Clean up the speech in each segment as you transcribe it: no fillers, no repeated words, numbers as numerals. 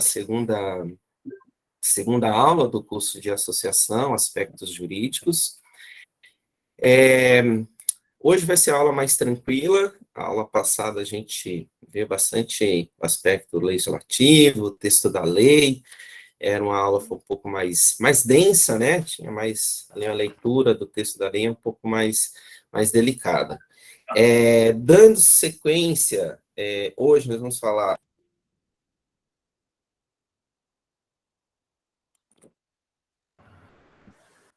segunda aula do curso de associação, aspectos jurídicos. Hoje vai ser a aula mais tranquila. A aula passada a gente viu bastante aspecto legislativo, texto da lei. Era uma aula um pouco mais densa, né? Tinha mais ali a leitura do texto da lei um pouco mais delicada. Dando sequência, hoje nós vamos falar.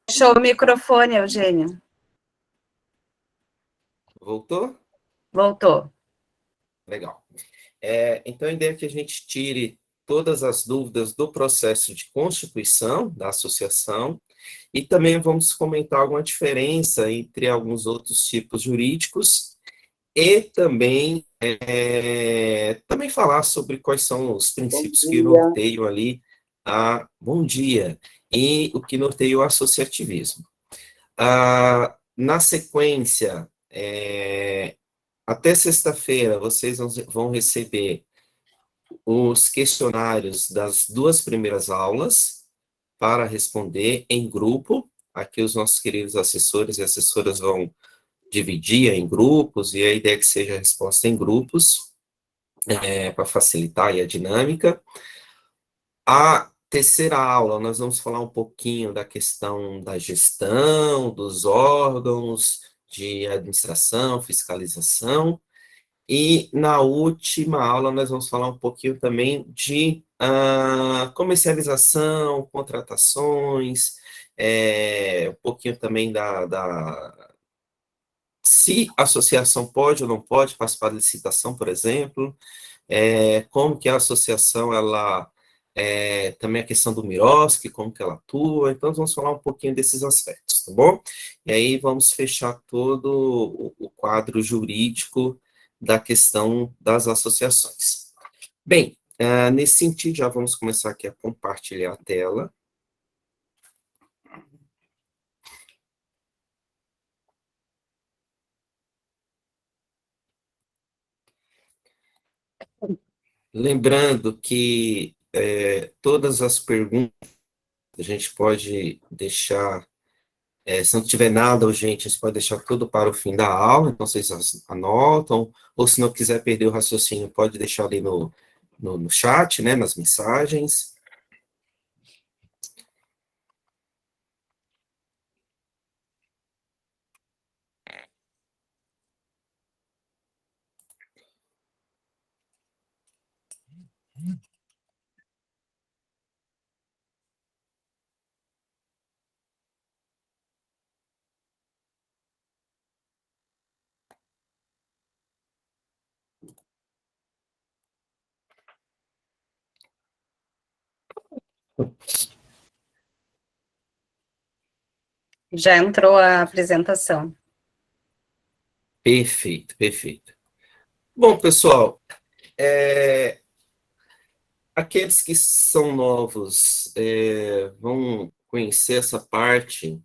Fechou o microfone, Eugênio. Voltou? Voltou. Legal. Então, a ideia é que a gente tire todas as dúvidas do processo de constituição da associação e também vamos comentar alguma diferença entre alguns outros tipos jurídicos e também falar sobre quais são os princípios que norteiam ali bom dia, e o que norteia o associativismo. Na sequência, até sexta-feira, vocês vão receber os questionários das 2 primeiras aulas para responder em grupo. Aqui os nossos queridos assessores e assessoras vão dividir em grupos, e a ideia é que seja a resposta em grupos, para facilitar aí a dinâmica. A terceira aula, nós vamos falar um pouquinho da questão da gestão, dos órgãos de administração, fiscalização, e na última aula nós vamos falar um pouquinho também de comercialização, contratações, um pouquinho também se a associação pode ou não pode participar da licitação, por exemplo, como que a associação, ela, também a questão do MIROSC, como que ela atua. Então, nós vamos falar um pouquinho desses aspectos, tá bom? E aí, vamos fechar todo o quadro jurídico da questão das associações. Bem, nesse sentido, já vamos começar aqui a compartilhar a tela. Lembrando que todas as perguntas a gente pode deixar, se não tiver nada urgente, você pode deixar tudo para o fim da aula, então vocês anotam, ou se não quiser perder o raciocínio, pode deixar ali no chat, né, nas mensagens. Já entrou a apresentação. Perfeito, perfeito. Bom, pessoal, aqueles que são novos vão conhecer essa parte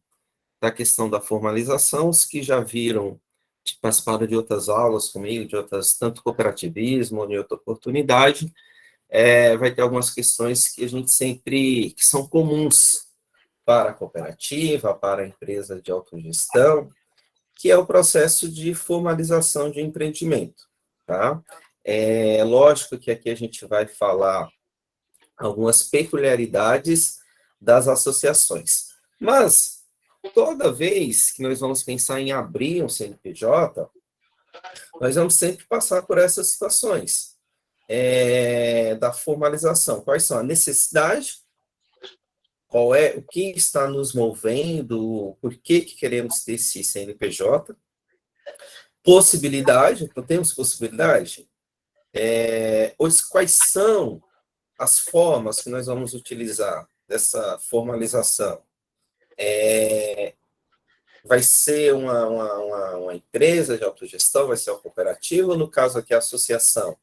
da questão da formalização. Os que já viram, participaram de outras aulas comigo, de outras, tanto cooperativismo, ou de outra oportunidade, vai ter algumas questões que a gente sempre, que são comuns para a cooperativa, para a empresa de autogestão, que é o processo de formalização de empreendimento, tá? Lógico que aqui a gente vai falar algumas peculiaridades das associações, mas toda vez que nós vamos pensar em abrir um CNPJ, nós vamos sempre passar por essas situações da formalização. Quais são a necessidade, qual é, o que está nos movendo, por que queremos ter esse CNPJ, possibilidade, então temos possibilidade, quais são as formas que nós vamos utilizar dessa formalização. Vai ser uma empresa de autogestão, vai ser uma cooperativa, no caso aqui a associação.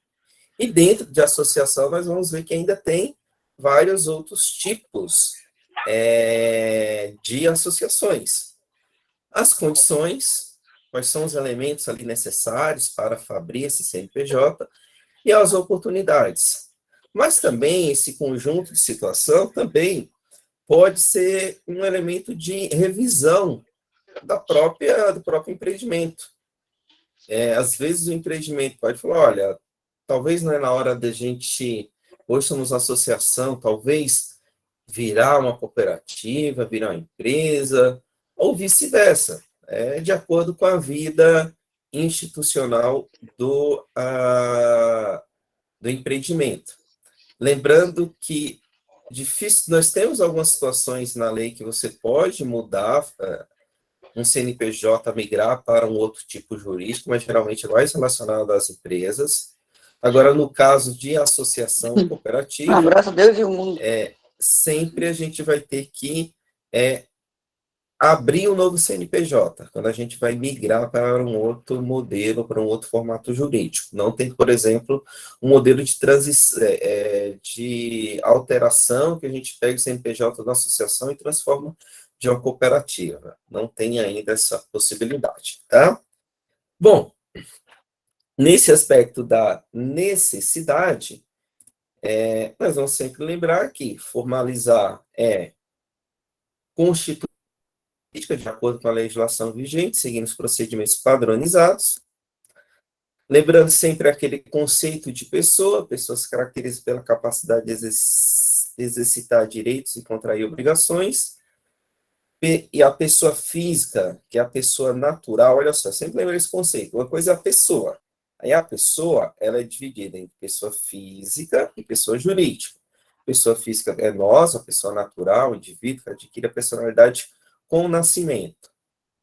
E dentro de associação nós vamos ver que ainda tem vários outros tipos de associações. As condições, quais são os elementos ali necessários para abrir esse CNPJ, e as oportunidades. Mas também esse conjunto de situação também pode ser um elemento de revisão do próprio empreendimento. Às vezes o empreendimento pode falar, olha, talvez não é na hora da gente, hoje somos associação, talvez virar uma cooperativa, virar uma empresa, ou vice-versa, de acordo com a vida institucional do empreendimento. Lembrando que difícil, nós temos algumas situações na lei que você pode mudar um CNPJ, migrar para um outro tipo jurídico, mas geralmente é mais relacionado às empresas. Agora, no caso de associação cooperativa, abraço a Deus e o mundo. Sempre a gente vai ter que abrir um novo CNPJ, quando a gente vai migrar para um outro modelo, para um outro formato jurídico. Não tem, por exemplo, um modelo de alteração que a gente pega o CNPJ da associação e transforma de uma cooperativa. Não tem ainda essa possibilidade, tá? Bom, nesse aspecto da necessidade, nós vamos sempre lembrar que formalizar é constituir de acordo com a legislação vigente, seguindo os procedimentos padronizados. Lembrando sempre aquele conceito de pessoa se caracteriza pela capacidade de exercitar direitos e contrair obrigações. E a pessoa física, que é a pessoa natural, olha só, sempre lembra esse conceito. Uma coisa é a pessoa. Aí a pessoa, ela é dividida em pessoa física e pessoa jurídica. Pessoa física é nós, a pessoa natural, o indivíduo que adquire a personalidade com o nascimento.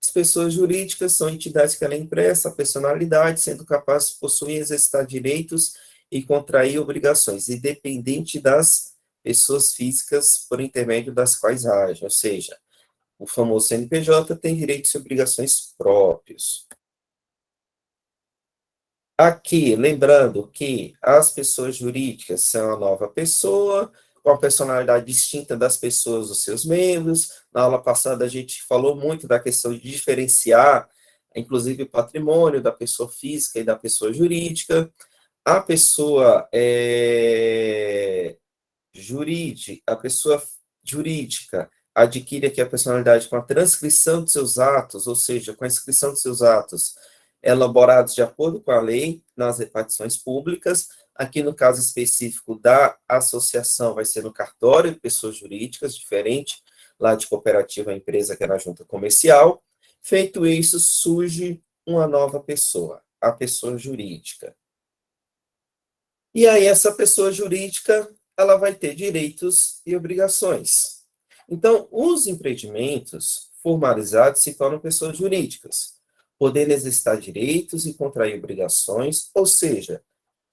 As pessoas jurídicas são entidades que ela empresta a personalidade, sendo capazes de possuir e exercitar direitos e contrair obrigações, independente das pessoas físicas por intermédio das quais agem, ou seja, o famoso CNPJ tem direitos e obrigações próprios. Aqui, lembrando que as pessoas jurídicas são a nova pessoa, com a personalidade distinta das pessoas, dos seus membros. Na aula passada, a gente falou muito da questão de diferenciar, inclusive, o patrimônio da pessoa física e da pessoa jurídica. A pessoa jurídica adquire aqui a personalidade com a transcrição de seus atos, ou seja, com a inscrição de seus atos elaborados de acordo com a lei nas repartições públicas. Aqui, no caso específico da associação, vai ser no cartório de pessoas jurídicas, diferente lá de cooperativa, a empresa que é na junta comercial. Feito isso, surge uma nova pessoa, a pessoa jurídica. E aí, essa pessoa jurídica, ela vai ter direitos e obrigações. Então, os empreendimentos formalizados se tornam pessoas jurídicas, podendo exercitar direitos e contrair obrigações, ou seja,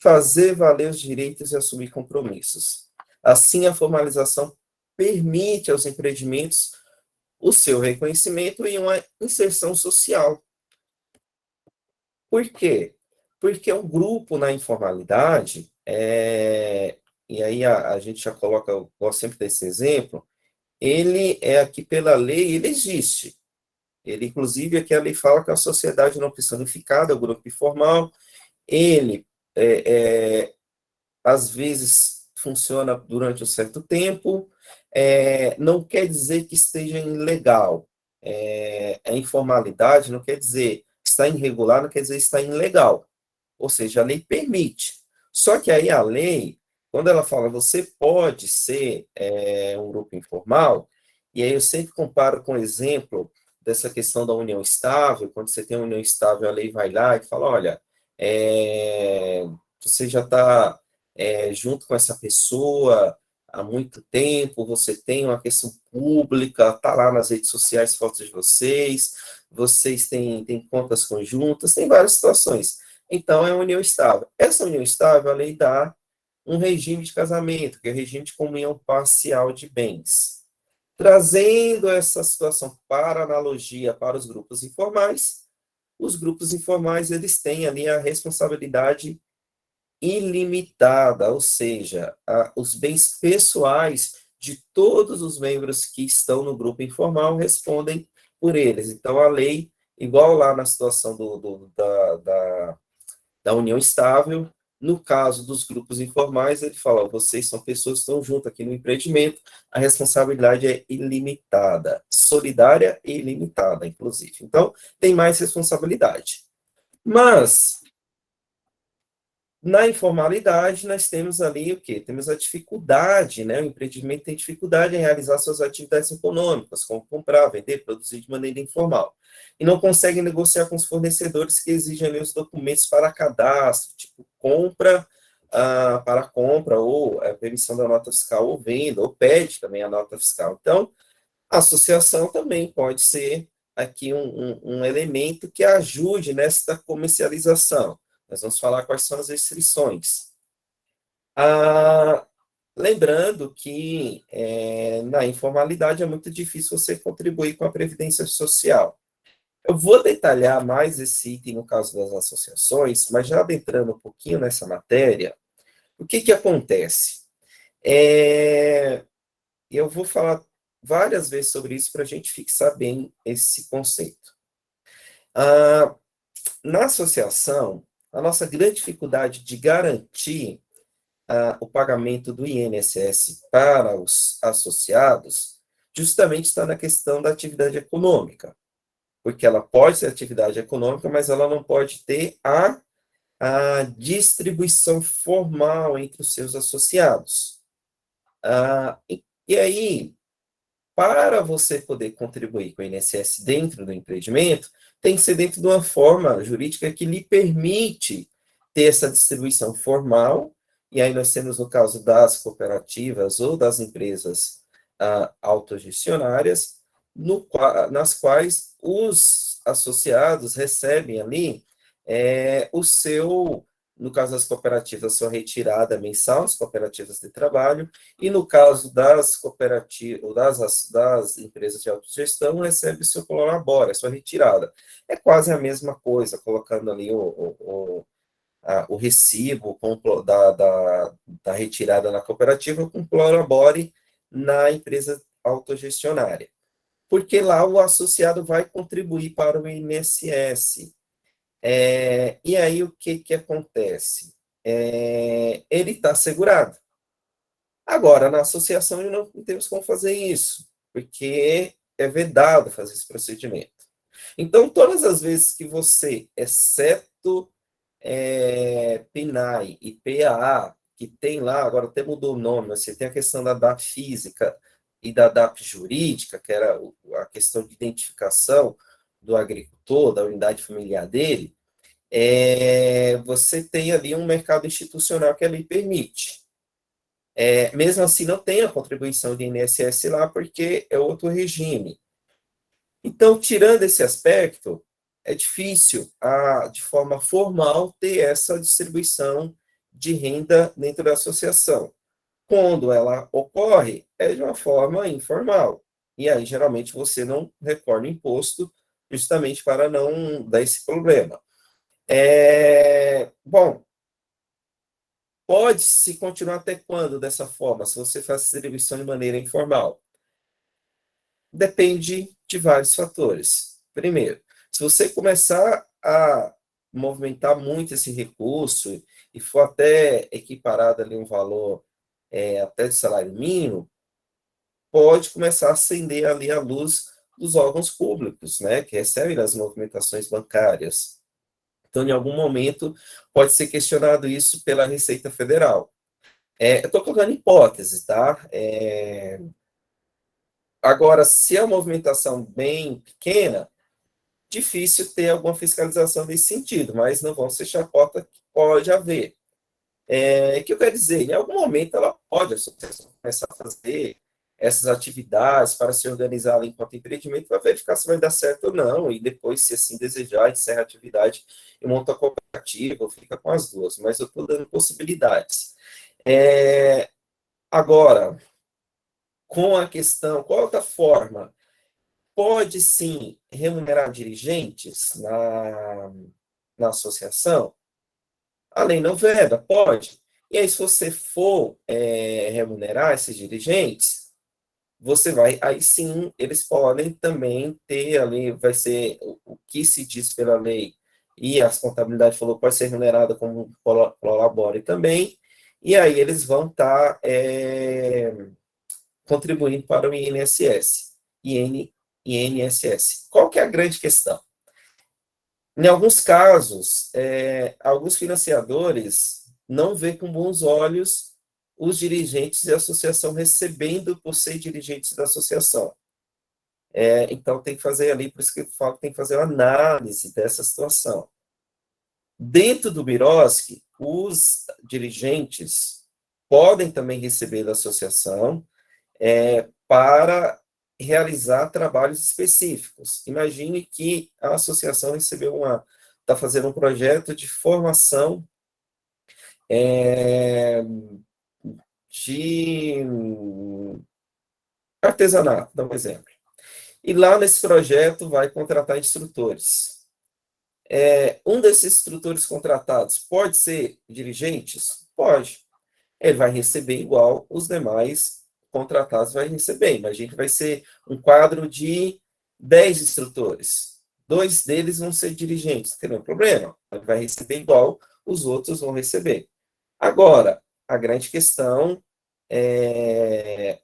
fazer valer os direitos e assumir compromissos. Assim, a formalização permite aos empreendimentos o seu reconhecimento e uma inserção social. Por quê? Porque o grupo na informalidade, e aí a gente já coloca, eu gosto sempre desse exemplo, ele é aqui pela lei, ele existe. Ele, inclusive, aqui a lei fala que a sociedade não personificada, o grupo informal, ele, às vezes, funciona durante um certo tempo, não quer dizer que esteja ilegal. A informalidade não quer dizer que está irregular, não quer dizer que está ilegal. Ou seja, a lei permite. Só que aí a lei, quando ela fala você pode ser um grupo informal, e aí eu sempre comparo com o exemplo dessa questão da união estável. Quando você tem uma união estável, a lei vai lá e fala, olha, você já está junto com essa pessoa há muito tempo, você tem uma questão pública, está lá nas redes sociais fotos de vocês têm contas conjuntas, tem várias situações. Então, é uma união estável. Essa união estável, a lei dá um regime de casamento, que é o regime de comunhão parcial de bens. Trazendo essa situação para analogia para os grupos informais, eles têm ali a responsabilidade ilimitada, ou seja, os bens pessoais de todos os membros que estão no grupo informal respondem por eles. Então, a lei, igual lá na situação da união estável, No caso dos grupos informais, ele fala, vocês são pessoas que estão juntas aqui no empreendimento, a responsabilidade é ilimitada, solidária e ilimitada, inclusive. Então, tem mais responsabilidade. Mas, na informalidade, nós temos ali o quê? Temos a dificuldade, né? O empreendimento tem dificuldade em realizar suas atividades econômicas, como comprar, vender, produzir de maneira informal. E não consegue negociar com os fornecedores que exigem ali os documentos para cadastro, tipo compra, para compra, ou a permissão da nota fiscal, ou venda, ou pede também a nota fiscal. Então, a associação também pode ser aqui um elemento que ajude nesta comercialização. Nós vamos falar quais são as restrições. Lembrando que na informalidade é muito difícil você contribuir com a Previdência Social. Eu vou detalhar mais esse item no caso das associações, mas já adentrando um pouquinho nessa matéria, o que que acontece? Eu vou falar várias vezes sobre isso para a gente fixar bem esse conceito. Na associação, a nossa grande dificuldade de garantir o pagamento do INSS para os associados justamente está na questão da atividade econômica, porque ela pode ser atividade econômica, mas ela não pode ter a distribuição formal entre os seus associados. E aí, para você poder contribuir com o INSS dentro do empreendimento, tem que ser dentro de uma forma jurídica que lhe permite ter essa distribuição formal, e aí nós temos no caso das cooperativas ou das empresas autogestionárias, nas quais os associados recebem ali o seu, no caso das cooperativas, a sua retirada mensal, as cooperativas de trabalho, e no caso das cooperativas, das empresas de autogestão, recebe o seu colabora, a sua retirada. É quase a mesma coisa, colocando ali o recibo da retirada na cooperativa com colabore na empresa autogestionária. Porque lá o associado vai contribuir para o INSS. E aí o que acontece? Ele está segurado. Agora, na associação, não temos como fazer isso, porque é vedado fazer esse procedimento. Então, todas as vezes que você, exceto PNAE e PAA, que tem lá, agora até mudou o nome, você tem a questão da DAP física e da DAP jurídica, que era a questão de identificação do agricultor, da unidade familiar dele, você tem ali um mercado institucional que a lei permite. Mesmo assim, não tem a contribuição de INSS lá, porque é outro regime. Então, tirando esse aspecto, é difícil, de forma formal, ter essa distribuição de renda dentro da associação. Quando ela ocorre, é de uma forma informal. E aí, geralmente, você não recorre o imposto, justamente para não dar esse problema. Bom, pode-se continuar até quando dessa forma, se você faz distribuição de maneira informal? Depende de vários fatores. Primeiro, se você começar a movimentar muito esse recurso e for até equiparado ali um valor até de salário mínimo, pode começar a acender ali a luz dos órgãos públicos, né, que recebem as movimentações bancárias. Então, em algum momento, pode ser questionado isso pela Receita Federal. Eu estou colocando hipótese, tá? Agora, se é uma movimentação bem pequena, difícil ter alguma fiscalização nesse sentido, mas não vamos fechar a porta que pode haver. O que eu quero dizer? Em algum momento, ela pode, a associação, começar a fazer essas atividades para se organizar enquanto empreendimento, para verificar se vai dar certo ou não, e depois, se assim desejar, encerra a atividade e monta a cooperativa, ou fica com as duas, mas eu estou dando possibilidades. Agora, com a questão, qual outra forma? Pode, sim, remunerar dirigentes na associação? A lei não veda, pode. E aí, se você for remunerar esses dirigentes, você vai, aí sim, eles podem também ter ali, vai ser o que se diz pela lei e a contabilidade falou que pode ser remunerada como prolabore também, e aí eles vão estar contribuindo para o INSS, INSS. Qual que é a grande questão? Em alguns casos, alguns financiadores não veem com bons olhos os dirigentes da associação recebendo por ser dirigentes da associação. Então, tem que fazer ali, por isso que eu falo que tem que fazer uma análise dessa situação. Dentro do Birosc, os dirigentes podem também receber da associação para realizar trabalhos específicos. Imagine que a associação está fazendo um projeto de formação de artesanato, dá um exemplo. E lá nesse projeto vai contratar instrutores. Um desses instrutores contratados pode ser dirigentes? Pode. Ele vai receber igual os demais contratados vai receber. Imagina que vai ser um quadro de 10 instrutores. 2 deles vão ser dirigentes, não tem nenhum problema. Ele vai receber igual os outros vão receber. Agora, a grande questão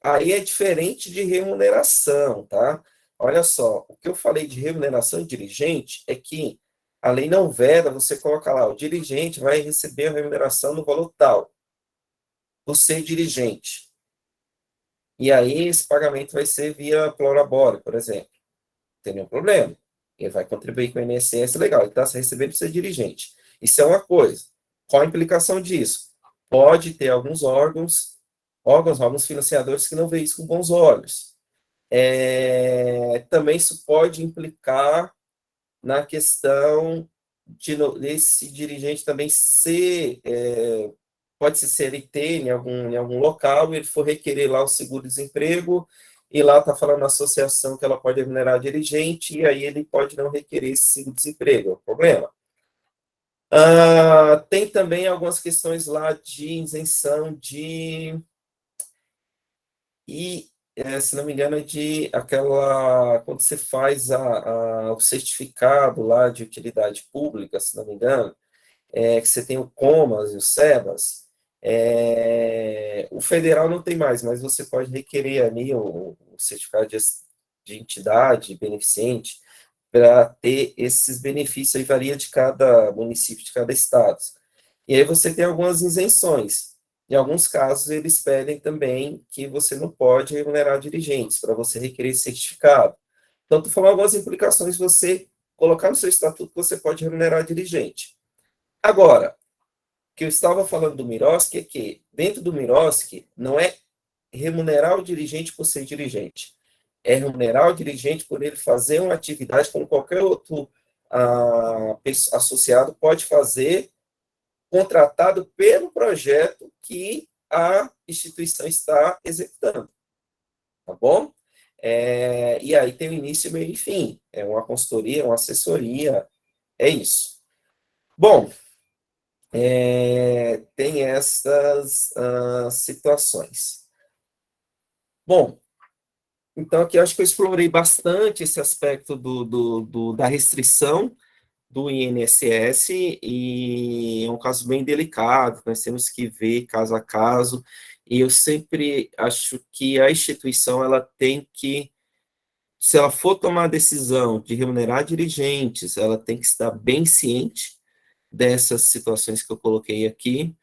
aí é diferente de remuneração, tá? Olha só, o que eu falei de remuneração de dirigente é que a lei não veda, você coloca lá, o dirigente vai receber a remuneração no valor tal. Você é dirigente. E aí esse pagamento vai ser via prolabore, por exemplo. Não tem nenhum problema. Ele vai contribuir com o INSS, legal, ele está recebendo para ser dirigente. Isso é uma coisa. Qual a implicação disso? Pode ter alguns alguns financiadores que não veem isso com bons olhos. Também isso pode implicar na questão desse dirigente também pode ser CLT em algum local, e ele for requerer lá o seguro-desemprego, e lá está falando na associação que ela pode remunerar a dirigente, e aí ele pode não requerer esse seguro-desemprego, é um problema. Tem também algumas questões lá de isenção se não me engano, quando você faz o certificado lá de utilidade pública, se não me engano, que você tem o COMAS e o SEBAS, o federal não tem mais, mas você pode requerer ali o certificado de entidade beneficente para ter esses benefícios, aí varia de cada município, de cada estado. E aí você tem algumas isenções. Em alguns casos, eles pedem também que você não pode remunerar dirigentes, para você requerer certificado. Então, estou falando algumas implicações, você colocar no seu estatuto que você pode remunerar dirigente. Agora, o que eu estava falando do Mirosc é que, dentro do Mirosc, não é remunerar o dirigente por ser dirigente, é remunerar o dirigente por ele fazer uma atividade como qualquer outro associado pode fazer, contratado pelo projeto que a instituição está executando, tá bom? E aí tem o início, meio e fim, é uma consultoria, uma assessoria, é isso. Bom, tem essas situações. Bom, então aqui eu acho que eu explorei bastante esse aspecto da restrição do INSS, e é um caso bem delicado, nós temos que ver caso a caso, e eu sempre acho que a instituição, ela tem que, se ela for tomar a decisão de remunerar dirigentes, ela tem que estar bem ciente dessas situações que eu coloquei aqui,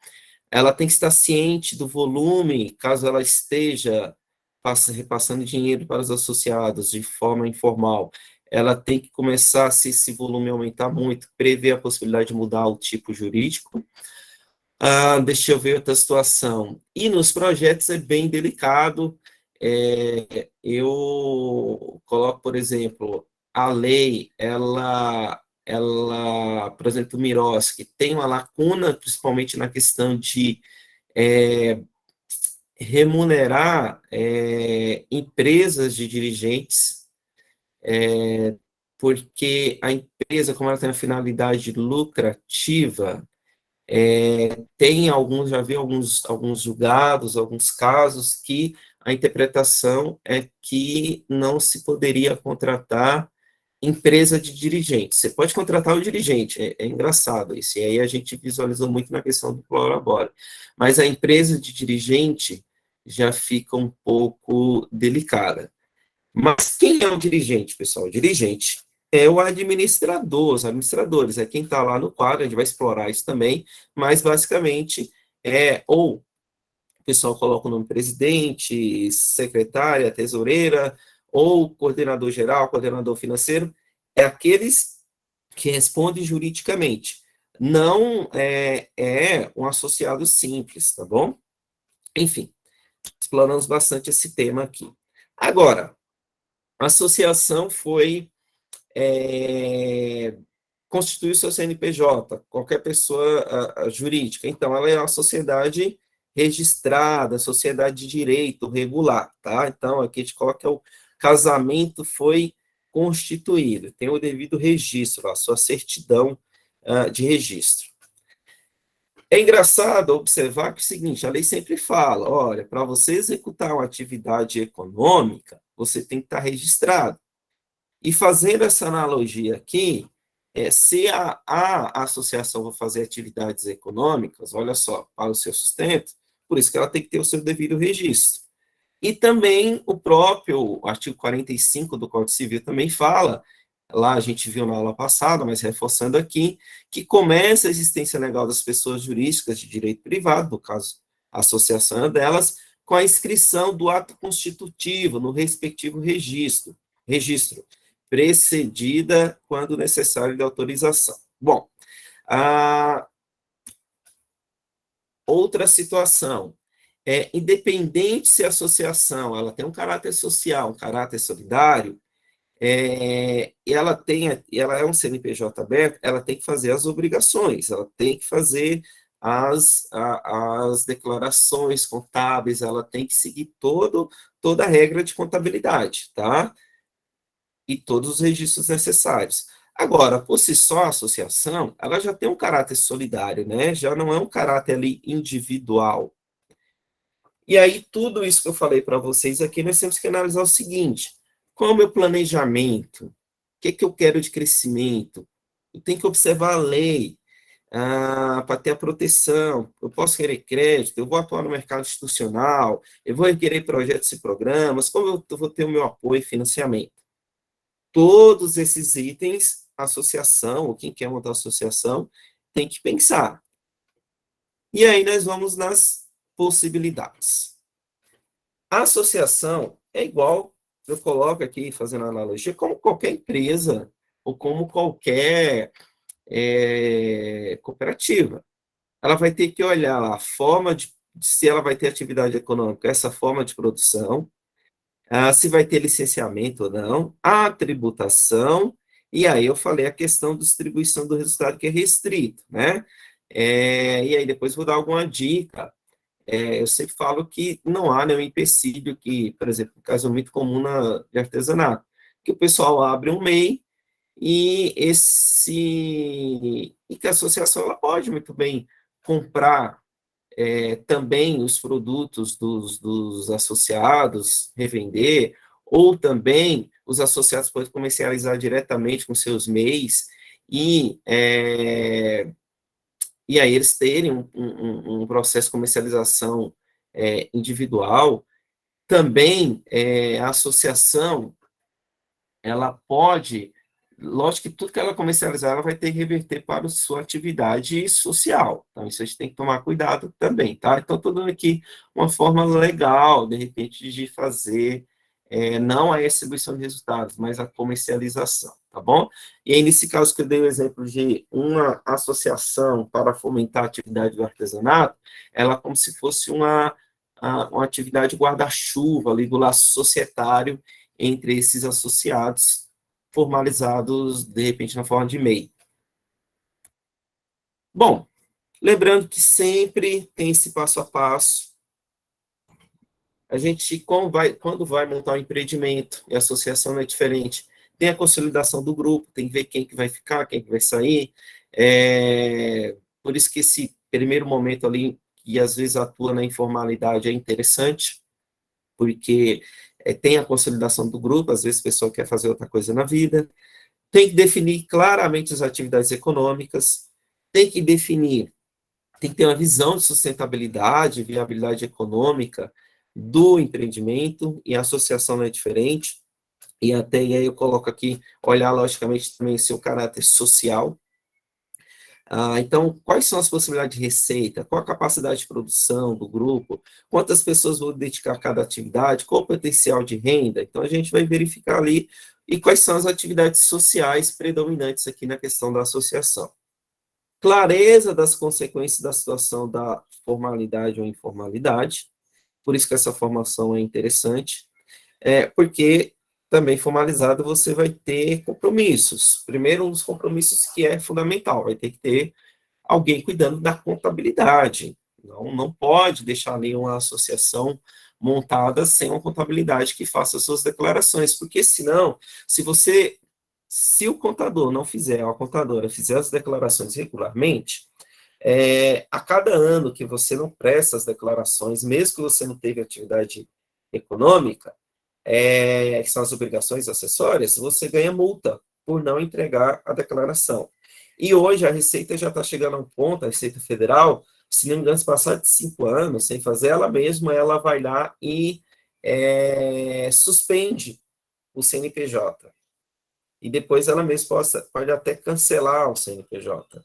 ela tem que estar ciente do volume, caso ela esteja repassando dinheiro para os associados de forma informal, ela tem que começar, se esse volume aumentar muito, prever a possibilidade de mudar o tipo jurídico. Deixa eu ver outra situação. E nos projetos é bem delicado. Eu coloco, por exemplo, a lei, por exemplo, o Mirosc, tem uma lacuna, principalmente na questão de remunerar empresas de dirigentes, porque a empresa, como ela tem a finalidade lucrativa, já vi alguns julgados, alguns casos que a interpretação é que não se poderia contratar empresa de dirigente. Você pode contratar o dirigente, é engraçado isso, e aí a gente visualizou muito na questão do Prolabore. Mas a empresa de dirigente já fica um pouco delicada. Mas quem é o dirigente, pessoal? O dirigente é o administrador, os administradores, é quem está lá no quadro, a gente vai explorar isso também, mas basicamente ou o pessoal coloca o nome presidente, secretária, tesoureira, ou coordenador geral, coordenador financeiro, é aqueles que respondem juridicamente. Não é um associado simples, tá bom? Enfim, exploramos bastante esse tema aqui. Agora, a associação foi constituir seu CNPJ, qualquer pessoa jurídica. Então, ela é uma sociedade registrada, sociedade de direito regular, tá? Então, aqui a gente coloca o casamento foi constituído, tem o devido registro, a sua certidão de registro. É engraçado observar que é o seguinte, a lei sempre fala, olha, para você executar uma atividade econômica, você tem que estar registrado. E fazendo essa analogia aqui, se a associação vai fazer atividades econômicas, olha só, para o seu sustento, por isso que ela tem que ter o seu devido registro. E também o próprio artigo 45 do Código Civil também fala, lá a gente viu na aula passada, mas reforçando aqui, que começa a existência legal das pessoas jurídicas de direito privado, no caso, a associação é delas, com a inscrição do ato constitutivo no respectivo registro, precedida, quando necessário, de autorização. Bom, outra situação, independente se a associação ela tem um caráter social, um caráter solidário, ela é um CNPJ aberto, ela tem que fazer as obrigações, ela tem que fazer as declarações contábeis, ela tem que seguir toda a regra de contabilidade, tá? E todos os registros necessários. Agora, por si só, a associação, ela já tem um caráter solidário, né? Já não é um caráter ali individual. E aí, tudo isso que eu falei para vocês aqui, nós temos que analisar o seguinte, qual é o meu planejamento? O que eu quero de crescimento? Eu tenho que observar a lei, para ter a proteção, eu posso querer crédito, eu vou atuar no mercado institucional, eu vou requerer projetos e programas, como eu vou ter o meu apoio e financiamento? Todos esses itens, a associação, ou quem quer montar a associação, tem que pensar. E aí nós vamos nas possibilidades. A associação é igual, eu coloco aqui, fazendo analogia, como qualquer empresa, ou como qualquer cooperativa. Ela vai ter que olhar a forma se ela vai ter atividade econômica, essa forma de produção, se vai ter licenciamento ou não, a tributação, e aí eu falei a questão da distribuição do resultado que é restrito, né? E aí depois vou dar alguma dica. Eu sempre falo que não há nenhum empecilho que, por exemplo, um caso muito comum de artesanato, que o pessoal abre um MEI e que a associação ela pode muito bem comprar também os produtos dos associados, revender, ou também os associados podem comercializar diretamente com seus MEIs, e aí eles terem um processo de comercialização individual. Também a associação, ela pode, lógico que tudo que ela comercializar, ela vai ter que reverter para a sua atividade social. Então, isso a gente tem que tomar cuidado também, tá? Então, estou dando aqui uma forma legal, de repente, de fazer, não a distribuição de resultados, mas a comercialização, tá bom? E aí, nesse caso que eu dei o exemplo de uma associação para fomentar a atividade do artesanato, ela é como se fosse uma atividade guarda-chuva ali do laço societário entre esses associados formalizados, de repente, na forma de MEI. Bom, lembrando que sempre tem esse passo a passo. A gente, quando vai montar um empreendimento, e a associação não é diferente, tem a consolidação do grupo, tem que ver quem que vai ficar, quem que vai sair. Por isso que esse primeiro momento ali, que às vezes atua na informalidade, é interessante, porque tem a consolidação do grupo, às vezes a pessoa quer fazer outra coisa na vida, Tem que definir claramente as atividades econômicas, tem que definir, tem que ter uma visão de sustentabilidade, viabilidade econômica do empreendimento, e a associação não é diferente, e aí eu coloco aqui, olhar logicamente também o seu caráter social. Então, quais são as possibilidades de receita? Qual a capacidade de produção do grupo? Quantas pessoas vão dedicar a cada atividade? Qual o potencial de renda? Então, a gente vai verificar ali e quais são as atividades sociais predominantes aqui na questão da associação. Clareza das consequências da situação da formalidade ou informalidade, por isso que essa formação é interessante, porque também formalizado você vai ter compromissos. Primeiro, um dos compromissos que é fundamental, vai ter que ter alguém cuidando da contabilidade. Não pode deixar ali uma associação montada sem uma contabilidade que faça suas declarações, porque senão, se o contador não fizer, ou a contadora fizer as declarações regularmente, a cada ano que você não presta as declarações, mesmo que você não teve atividade econômica, que são as obrigações acessórias, você ganha multa por não entregar a declaração. E hoje a Receita já está chegando a um ponto, a Receita Federal, se não me engano, se passar de 5 anos sem fazer, ela vai lá e suspende o CNPJ. E depois ela mesma pode até cancelar o CNPJ.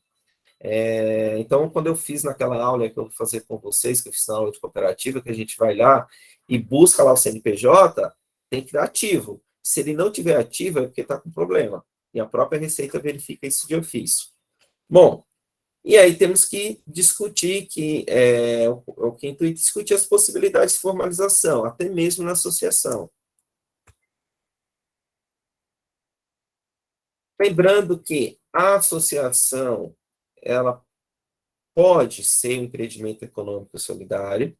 Então, quando eu fiz naquela aula que eu vou fazer com vocês, que eu fiz na aula de cooperativa, que a gente vai lá e busca lá o CNPJ, tem que dar ativo. Se ele não tiver ativo, é porque está com problema. E a própria Receita verifica isso de ofício. Bom, e aí temos que discutir, o quinto item, discutir as possibilidades de formalização, até mesmo na associação. Lembrando que a associação, ela pode ser um empreendimento econômico solidário.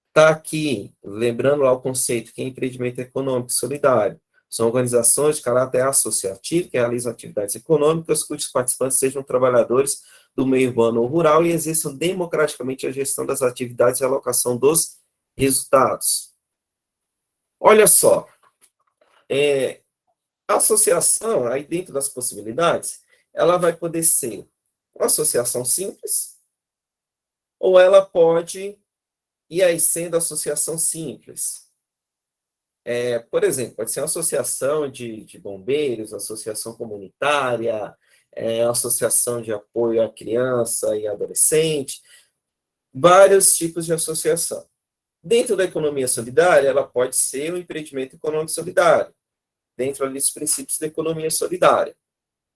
Está aqui, lembrando lá o conceito que é empreendimento econômico solidário. São organizações de caráter associativo que realizam atividades econômicas cujos participantes sejam trabalhadores do meio urbano ou rural e exerçam democraticamente a gestão das atividades e a alocação dos resultados. Olha só, a associação, aí dentro das possibilidades, ela vai poder ser uma associação simples, ou ela pode, e aí sendo associação simples, por exemplo, pode ser uma associação de bombeiros, associação comunitária, associação de apoio à criança e adolescente, vários tipos de associação. Dentro da economia solidária, ela pode ser um empreendimento econômico solidário, dentro ali dos princípios da economia solidária.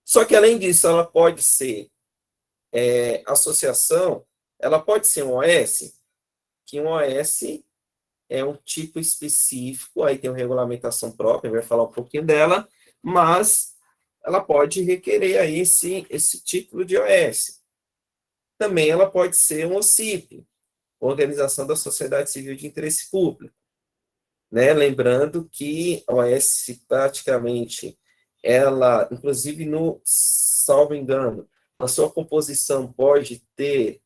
Só que, além disso, ela pode ser associação, ela pode ser um OS, que um OS é um tipo específico, aí tem uma regulamentação própria, vai falar um pouquinho dela, mas ela pode requerer aí esse título de OS. Também ela pode ser um OCIP, Organização da Sociedade Civil de Interesse Público. Né? Lembrando que a OS praticamente, ela, inclusive, salvo engano, a sua composição pode ter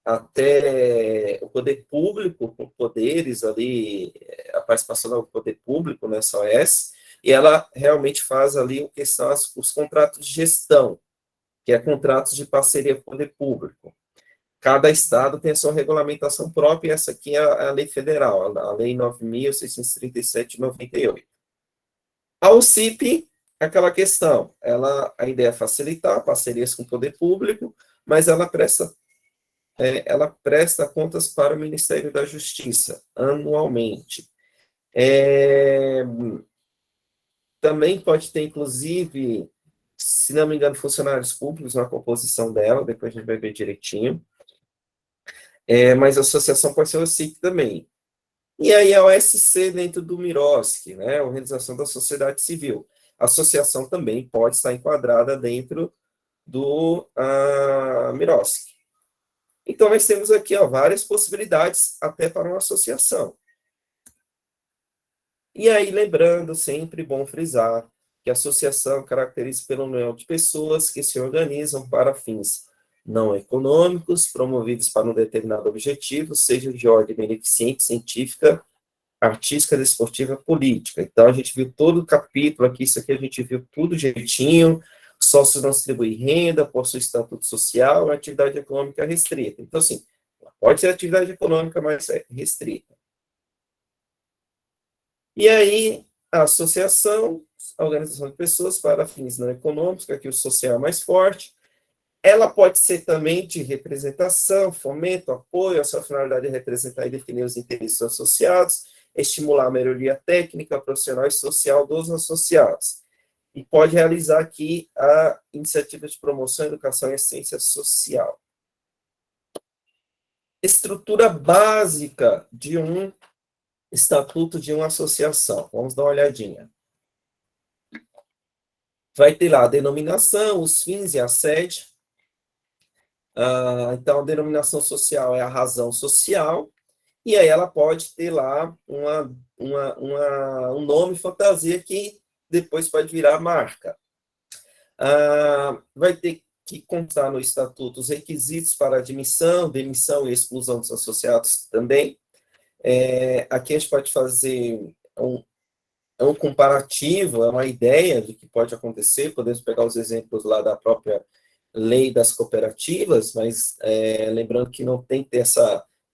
até o poder público, com poderes ali, a participação do poder público nessa OS, e ela realmente faz ali o que são os contratos de gestão, que é contratos de parceria com o poder público. Cada estado tem a sua regulamentação própria, e essa aqui é a lei federal, a lei 9.637 de 98. A UCIP, aquela questão, a ideia é facilitar parcerias com o poder público, mas ela presta contas para o Ministério da Justiça, anualmente. Também pode ter, inclusive, se não me engano, funcionários públicos na composição dela, depois a gente vai ver direitinho. Mas a associação pode ser o CIC também. E aí a OSC dentro do MIROSC, né, Organização da Sociedade Civil. A associação também pode estar enquadrada dentro do MIROSC. Então, nós temos aqui várias possibilidades até para uma associação. E aí, lembrando, sempre bom frisar que a associação caracteriza pela união de pessoas que se organizam para fins não econômicos, promovidos para um determinado objetivo, seja de ordem beneficente, científica artística, desportiva, política. Então, a gente viu todo o capítulo aqui, isso aqui a gente viu tudo direitinho, sócio não distribui renda, possui estatuto social, atividade econômica restrita. Então, assim, pode ser atividade econômica, mas é restrita. E aí, a associação, a organização de pessoas para fins não econômicos, aqui o social é mais forte, ela pode ser também de representação, fomento, apoio, a sua finalidade é representar e definir os interesses associados, estimular a melhoria técnica, profissional e social dos associados. E pode realizar aqui a iniciativa de promoção, educação e assistência social. Estrutura básica de um estatuto de uma associação. Vamos dar uma olhadinha. Vai ter lá a denominação, os fins e a sede. Então, a denominação social é a razão social, e aí ela pode ter lá um nome fantasia que depois pode virar marca. Vai ter que constar no estatuto os requisitos para admissão, demissão e exclusão dos associados também. Aqui a gente pode fazer um comparativo, é uma ideia do que pode acontecer, podemos pegar os exemplos lá da própria lei das cooperativas, mas lembrando que não tem que ter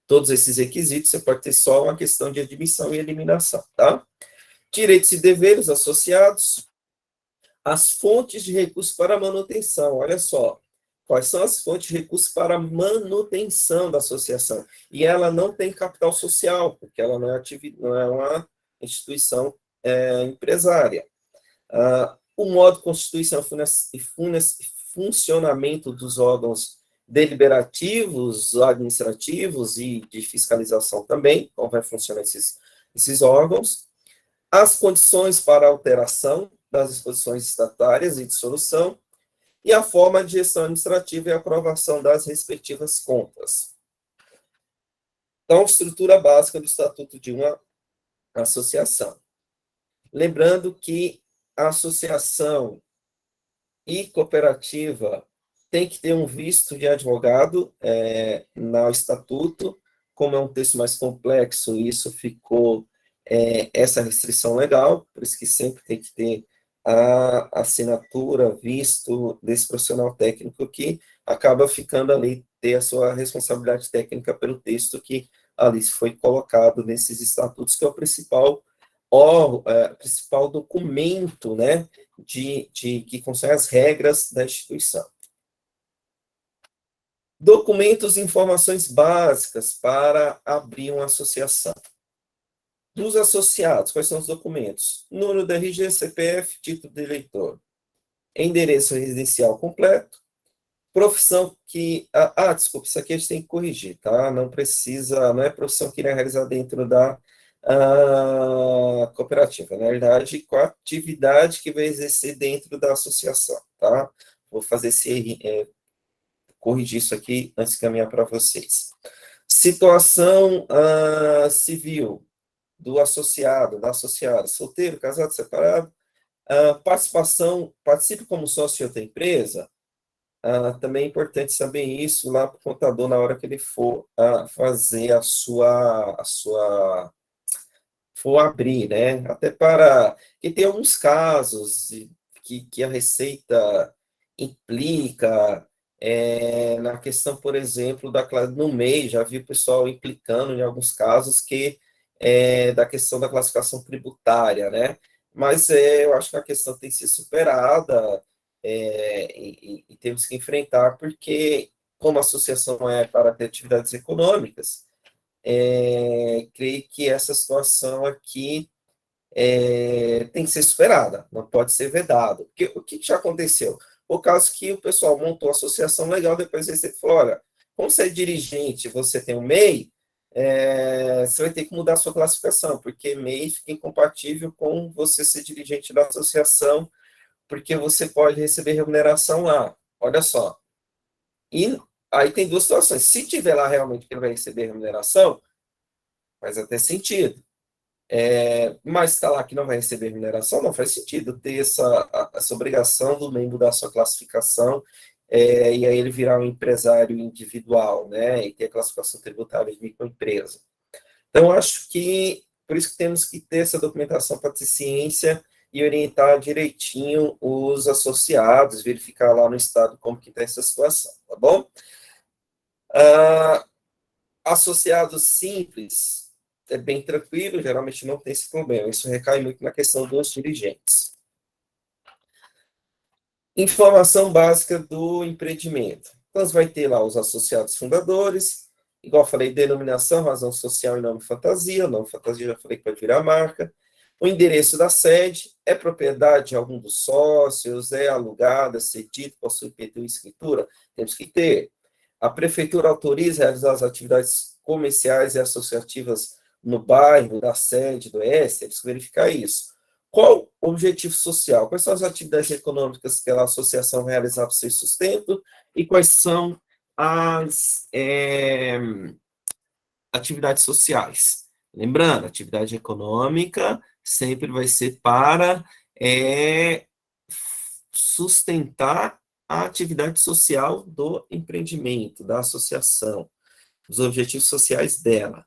todos esses requisitos, você pode ter só uma questão de admissão e eliminação, tá? Direitos e deveres associados, as fontes de recursos para manutenção, olha só, quais são as fontes de recursos para manutenção da associação? E ela não tem capital social, porque ela não é uma instituição empresária. O modo de constituição e funcionamento dos órgãos deliberativos, administrativos e de fiscalização também, como vai funcionar esses órgãos, as condições para alteração das disposições estatutárias e dissolução, e a forma de gestão administrativa e aprovação das respectivas contas. Então, estrutura básica do estatuto de uma associação. Lembrando que a associação e cooperativa tem que ter um visto de advogado no estatuto, como é um texto mais complexo, isso ficou essa restrição legal, por isso que sempre tem que ter a assinatura, visto desse profissional técnico que acaba ficando ali, ter a sua responsabilidade técnica pelo texto que ali foi colocado nesses estatutos, que é o principal documento, né, que concerne as regras da instituição. Documentos e informações básicas para abrir uma associação. Dos associados, quais são os documentos? Número do RG, CPF, título de eleitor. Endereço residencial completo. Profissão que... desculpa, isso aqui a gente tem que corrigir, tá? Não é profissão que irá realizar dentro da cooperativa. Na verdade, qual a atividade que vai exercer dentro da associação, tá? Vou fazer corrigir isso aqui antes de caminhar para vocês. Situação civil do associado, da associada, solteiro, casado, separado. Participe como sócio de outra empresa. Também é importante saber isso lá para o contador na hora que ele for fazer for abrir, né? Até que tem alguns casos que a Receita implica na questão, por exemplo, no MEI, já vi o pessoal implicando em alguns casos da questão da classificação tributária, né? Mas eu acho que a questão tem que ser superada e temos que enfrentar, porque como a associação é para ter atividades econômicas, creio que essa situação aqui tem que ser superada, não pode ser vedado. Porque o que já aconteceu? O caso que o pessoal montou a associação legal, depois você falou, olha, como você é dirigente, você tem um MEI, você vai ter que mudar a sua classificação, porque MEI fica incompatível com você ser dirigente da associação, porque você pode receber remuneração lá. Olha só. E aí tem duas situações. Se tiver lá realmente que ele vai receber remuneração, faz até sentido. Mas está lá que não vai receber remuneração, não faz sentido ter essa obrigação do membro da sua classificação, e aí ele virar um empresário individual, né, e ter a classificação tributária de microempresa. Então, acho que Por isso que temos que ter essa documentação para ter ciência e orientar direitinho os associados, verificar lá no estado como que está essa situação, tá bom? Associado simples é bem tranquilo, geralmente não tem esse problema, isso recai muito na questão dos dirigentes. Informação básica do empreendimento. Então, você vai ter lá os associados fundadores, igual eu falei, denominação, razão social e nome fantasia já falei que pode virar marca. O endereço da sede, é propriedade de algum dos sócios, é alugada, cedido, possui IPTU e escritura, temos que ter. A prefeitura autoriza realizar as atividades comerciais e associativas no bairro, da sede, do ES, temos que verificar isso. Qual o objetivo social? Quais são as atividades econômicas que a associação realiza para o seu sustento e quais são as atividades sociais? Lembrando, atividade econômica sempre vai ser para sustentar a atividade social do empreendimento, da associação, os objetivos sociais dela,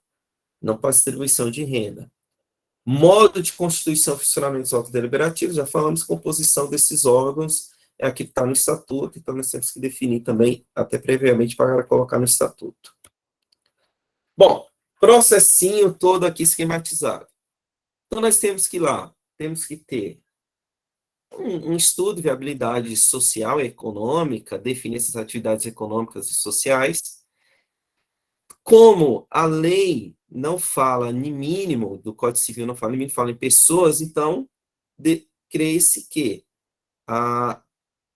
não para distribuição de renda. Modo de constituição e funcionamento dos órgãos deliberativos, já falamos, composição desses órgãos, é aqui que está no estatuto, então nós temos que definir também, até previamente, para colocar no estatuto. Bom, processinho todo aqui esquematizado. Então, nós temos que ir lá, temos que ter um estudo de viabilidade social e econômica, definir essas atividades econômicas e sociais. Como a lei não fala em mínimo, do Código Civil não fala em mínimo, fala em pessoas, então, crê-se que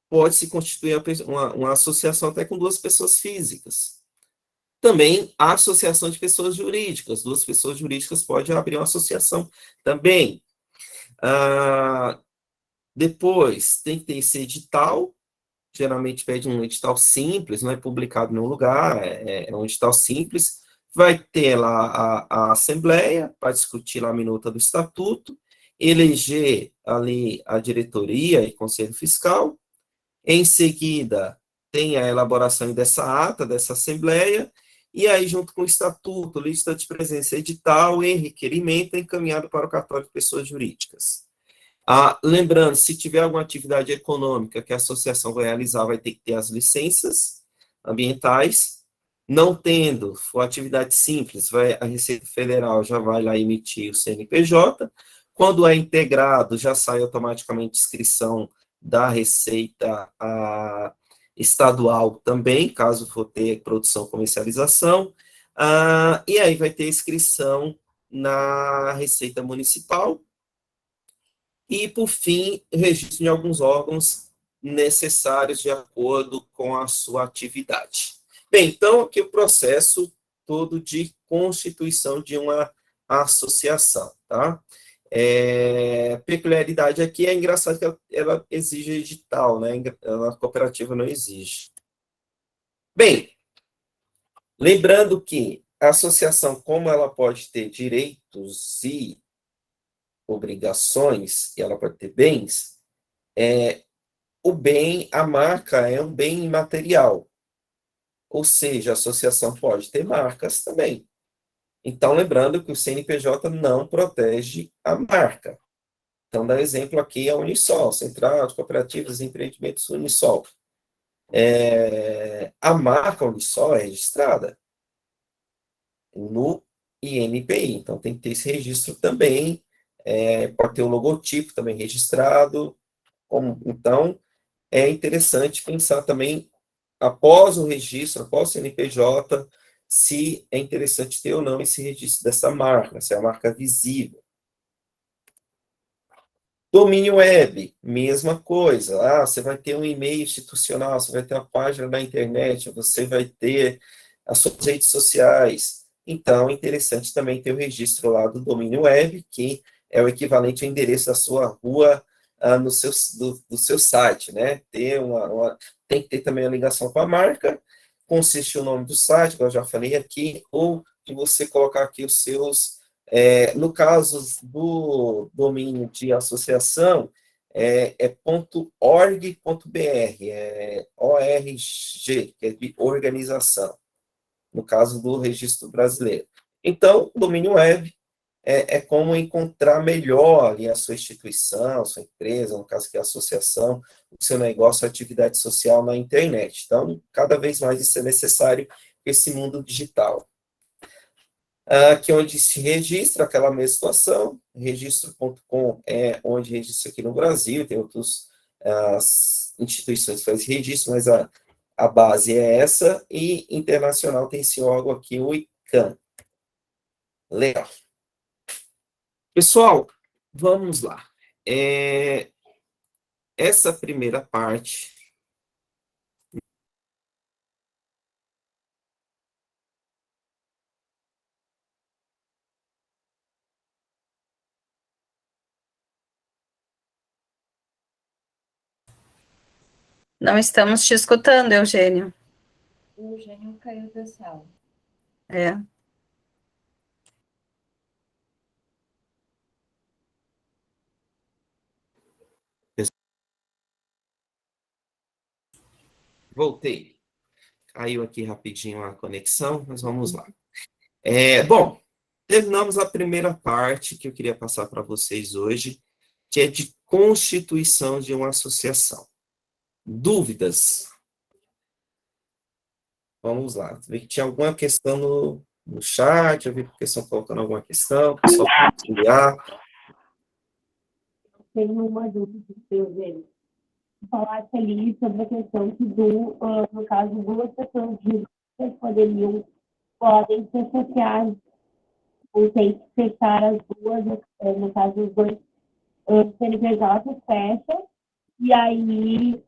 pode se constituir uma associação até com 2 pessoas físicas. Também a associação de pessoas jurídicas, 2 pessoas jurídicas podem abrir uma associação também. Depois, tem que ter esse edital, geralmente pede um edital simples, não é publicado em nenhum lugar, é um edital simples, vai ter lá a assembleia, para discutir lá a minuta do estatuto, eleger ali a diretoria e conselho fiscal, em seguida tem a elaboração dessa ata, dessa assembleia, e aí junto com o estatuto, lista de presença edital e requerimento encaminhado para o cartório de pessoas jurídicas. Lembrando, se tiver alguma atividade econômica que a associação vai realizar, vai ter que ter as licenças ambientais. Não tendo, for atividade simples, a Receita Federal já vai lá emitir o CNPJ. Quando é integrado, já sai automaticamente inscrição da Receita estadual também, caso for ter produção e comercialização. E aí vai ter inscrição na Receita Municipal. E, por fim, registro de alguns órgãos necessários de acordo com a sua atividade. Bem, então, aqui o processo todo de constituição de uma associação, tá? Peculiaridade aqui é engraçado que ela exige edital, né? A cooperativa não exige. Bem, lembrando que a associação, como ela pode ter direitos e obrigações, e ela pode ter bens, o bem, a marca é um bem imaterial, ou seja, a associação pode ter marcas também. Então, lembrando que o CNPJ não protege a marca. Então, dá exemplo aqui a Unisol, Central de Cooperativas e Empreendimentos Unisol. A marca Unisol é registrada no INPI, então tem que ter esse registro também, pode ter o logotipo também registrado. Então, é interessante pensar também, após o registro, após o CNPJ, se é interessante ter ou não esse registro dessa marca, se é a marca visível. Domínio web, mesma coisa. Você vai ter um e-mail institucional, você vai ter uma página na internet, você vai ter as suas redes sociais. Então, é interessante também ter o registro lá do domínio web, que é o equivalente ao endereço da sua rua do seu site, né? Tem que ter também a ligação com a marca, consiste o nome do site, que eu já falei aqui, ou de você colocar aqui os seus... no caso do domínio de associação, .org.br, ORG, que é de organização, no caso do registro brasileiro. Então, domínio web, é como encontrar melhor ali a sua instituição, a sua empresa, no caso que é a associação, o seu negócio, a atividade social na internet. Então, cada vez mais isso é necessário esse mundo digital. Aqui onde se registra aquela mesma situação, registro.com é onde registra aqui no Brasil, tem outras instituições que fazem registro, mas a base é essa, e internacional tem esse órgão aqui, o ICANN. Legal. Pessoal, vamos lá. Essa primeira parte... Não estamos te escutando, Eugênio. O Eugênio caiu da sala. É. Voltei. Caiu aqui rapidinho a conexão, mas vamos lá. Bom, terminamos a primeira parte que eu queria passar para vocês hoje, que é de constituição de uma associação. Dúvidas? Vamos lá. Vi que tinha alguma questão no chat, eu vi que o pessoal colocando alguma questão, o pessoal pode enviar. Tenho uma dúvida, Eugênio. Falasse ali sobre a questão que, no caso, duas pessoas jurídicas podem se associar, ou tem que fechar as duas, no caso, os dois CNPJs fecham, e aí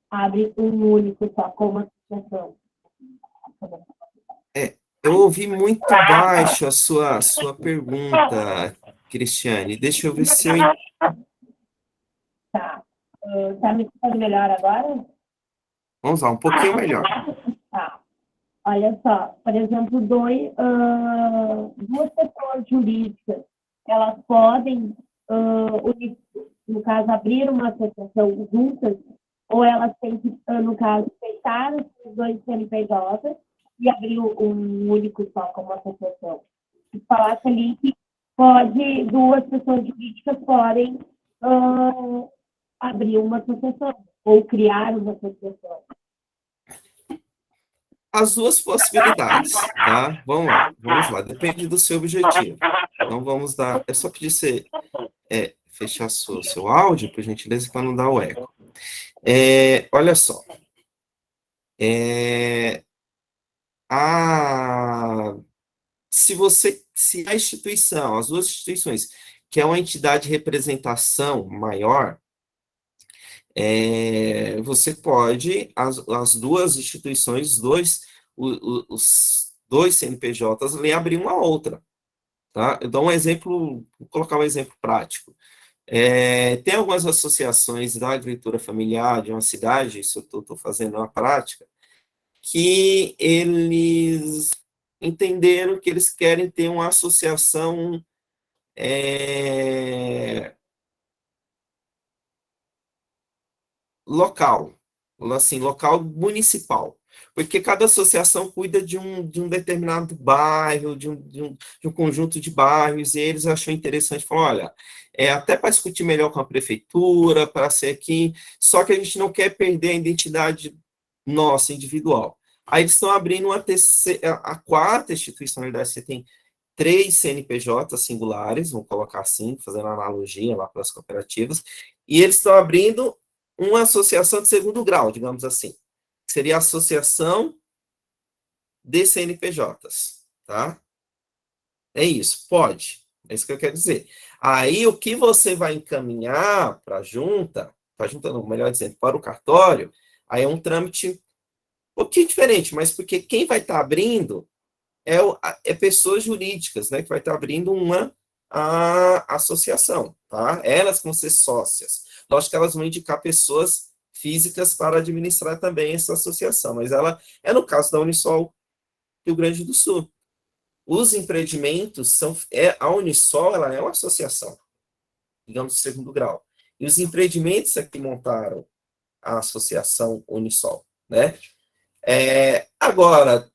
abre um único só como associação. Eu ouvi muito baixo a sua pergunta, Cristiane. Deixa eu ver se eu... Tá. Tá me escutando melhor agora? Vamos lá, um pouquinho melhor. Tá. Olha só, por exemplo, duas pessoas jurídicas, elas podem, no caso, abrir uma associação juntas, ou elas têm que, no caso, fechar os dois CNPJs e abrir um único só como associação. E falasse ali que duas pessoas jurídicas podem abrir uma associação, ou criar uma associação. As duas possibilidades, tá? Vamos lá, depende do seu objetivo. Então, vamos dar... É só pedir você fechar seu áudio, por gentileza, para não dar o eco. Olha só. Se a instituição, as duas instituições, que é uma entidade de representação maior, você pode, as duas instituições, os dois CNPJs, lhe abrir uma outra. Tá? Eu dou um exemplo, vou colocar um exemplo prático. Tem algumas associações da agricultura familiar de uma cidade, isso eu estou fazendo na prática, que eles entenderam que eles querem ter uma associação local, assim, local municipal, porque cada associação cuida de um determinado bairro, de um conjunto de bairros, e eles acham interessante, falar, olha, até para discutir melhor com a prefeitura, para ser aqui, só que a gente não quer perder a identidade nossa, individual. Aí eles estão abrindo a quarta instituição, na verdade, você tem 3 CNPJ singulares, vamos colocar assim, fazendo analogia lá para as cooperativas, e eles estão abrindo uma associação de segundo grau, digamos assim. Seria a associação de CNPJs, tá? É isso, pode. É isso que eu quero dizer. Aí, o que você vai encaminhar para a junta não, melhor dizendo, para o cartório, aí é um trâmite um pouquinho diferente, mas porque quem vai estar abrindo é pessoas jurídicas, né, que vai estar abrindo a associação, tá? Elas vão ser sócias. Lógico que elas vão indicar pessoas físicas para administrar também essa associação, mas ela é no caso da Unisol Rio Grande do Sul. Os empreendimentos a Unisol, ela é uma associação, digamos, de segundo grau. E os empreendimentos é que montaram a associação Unisol, né? Agora,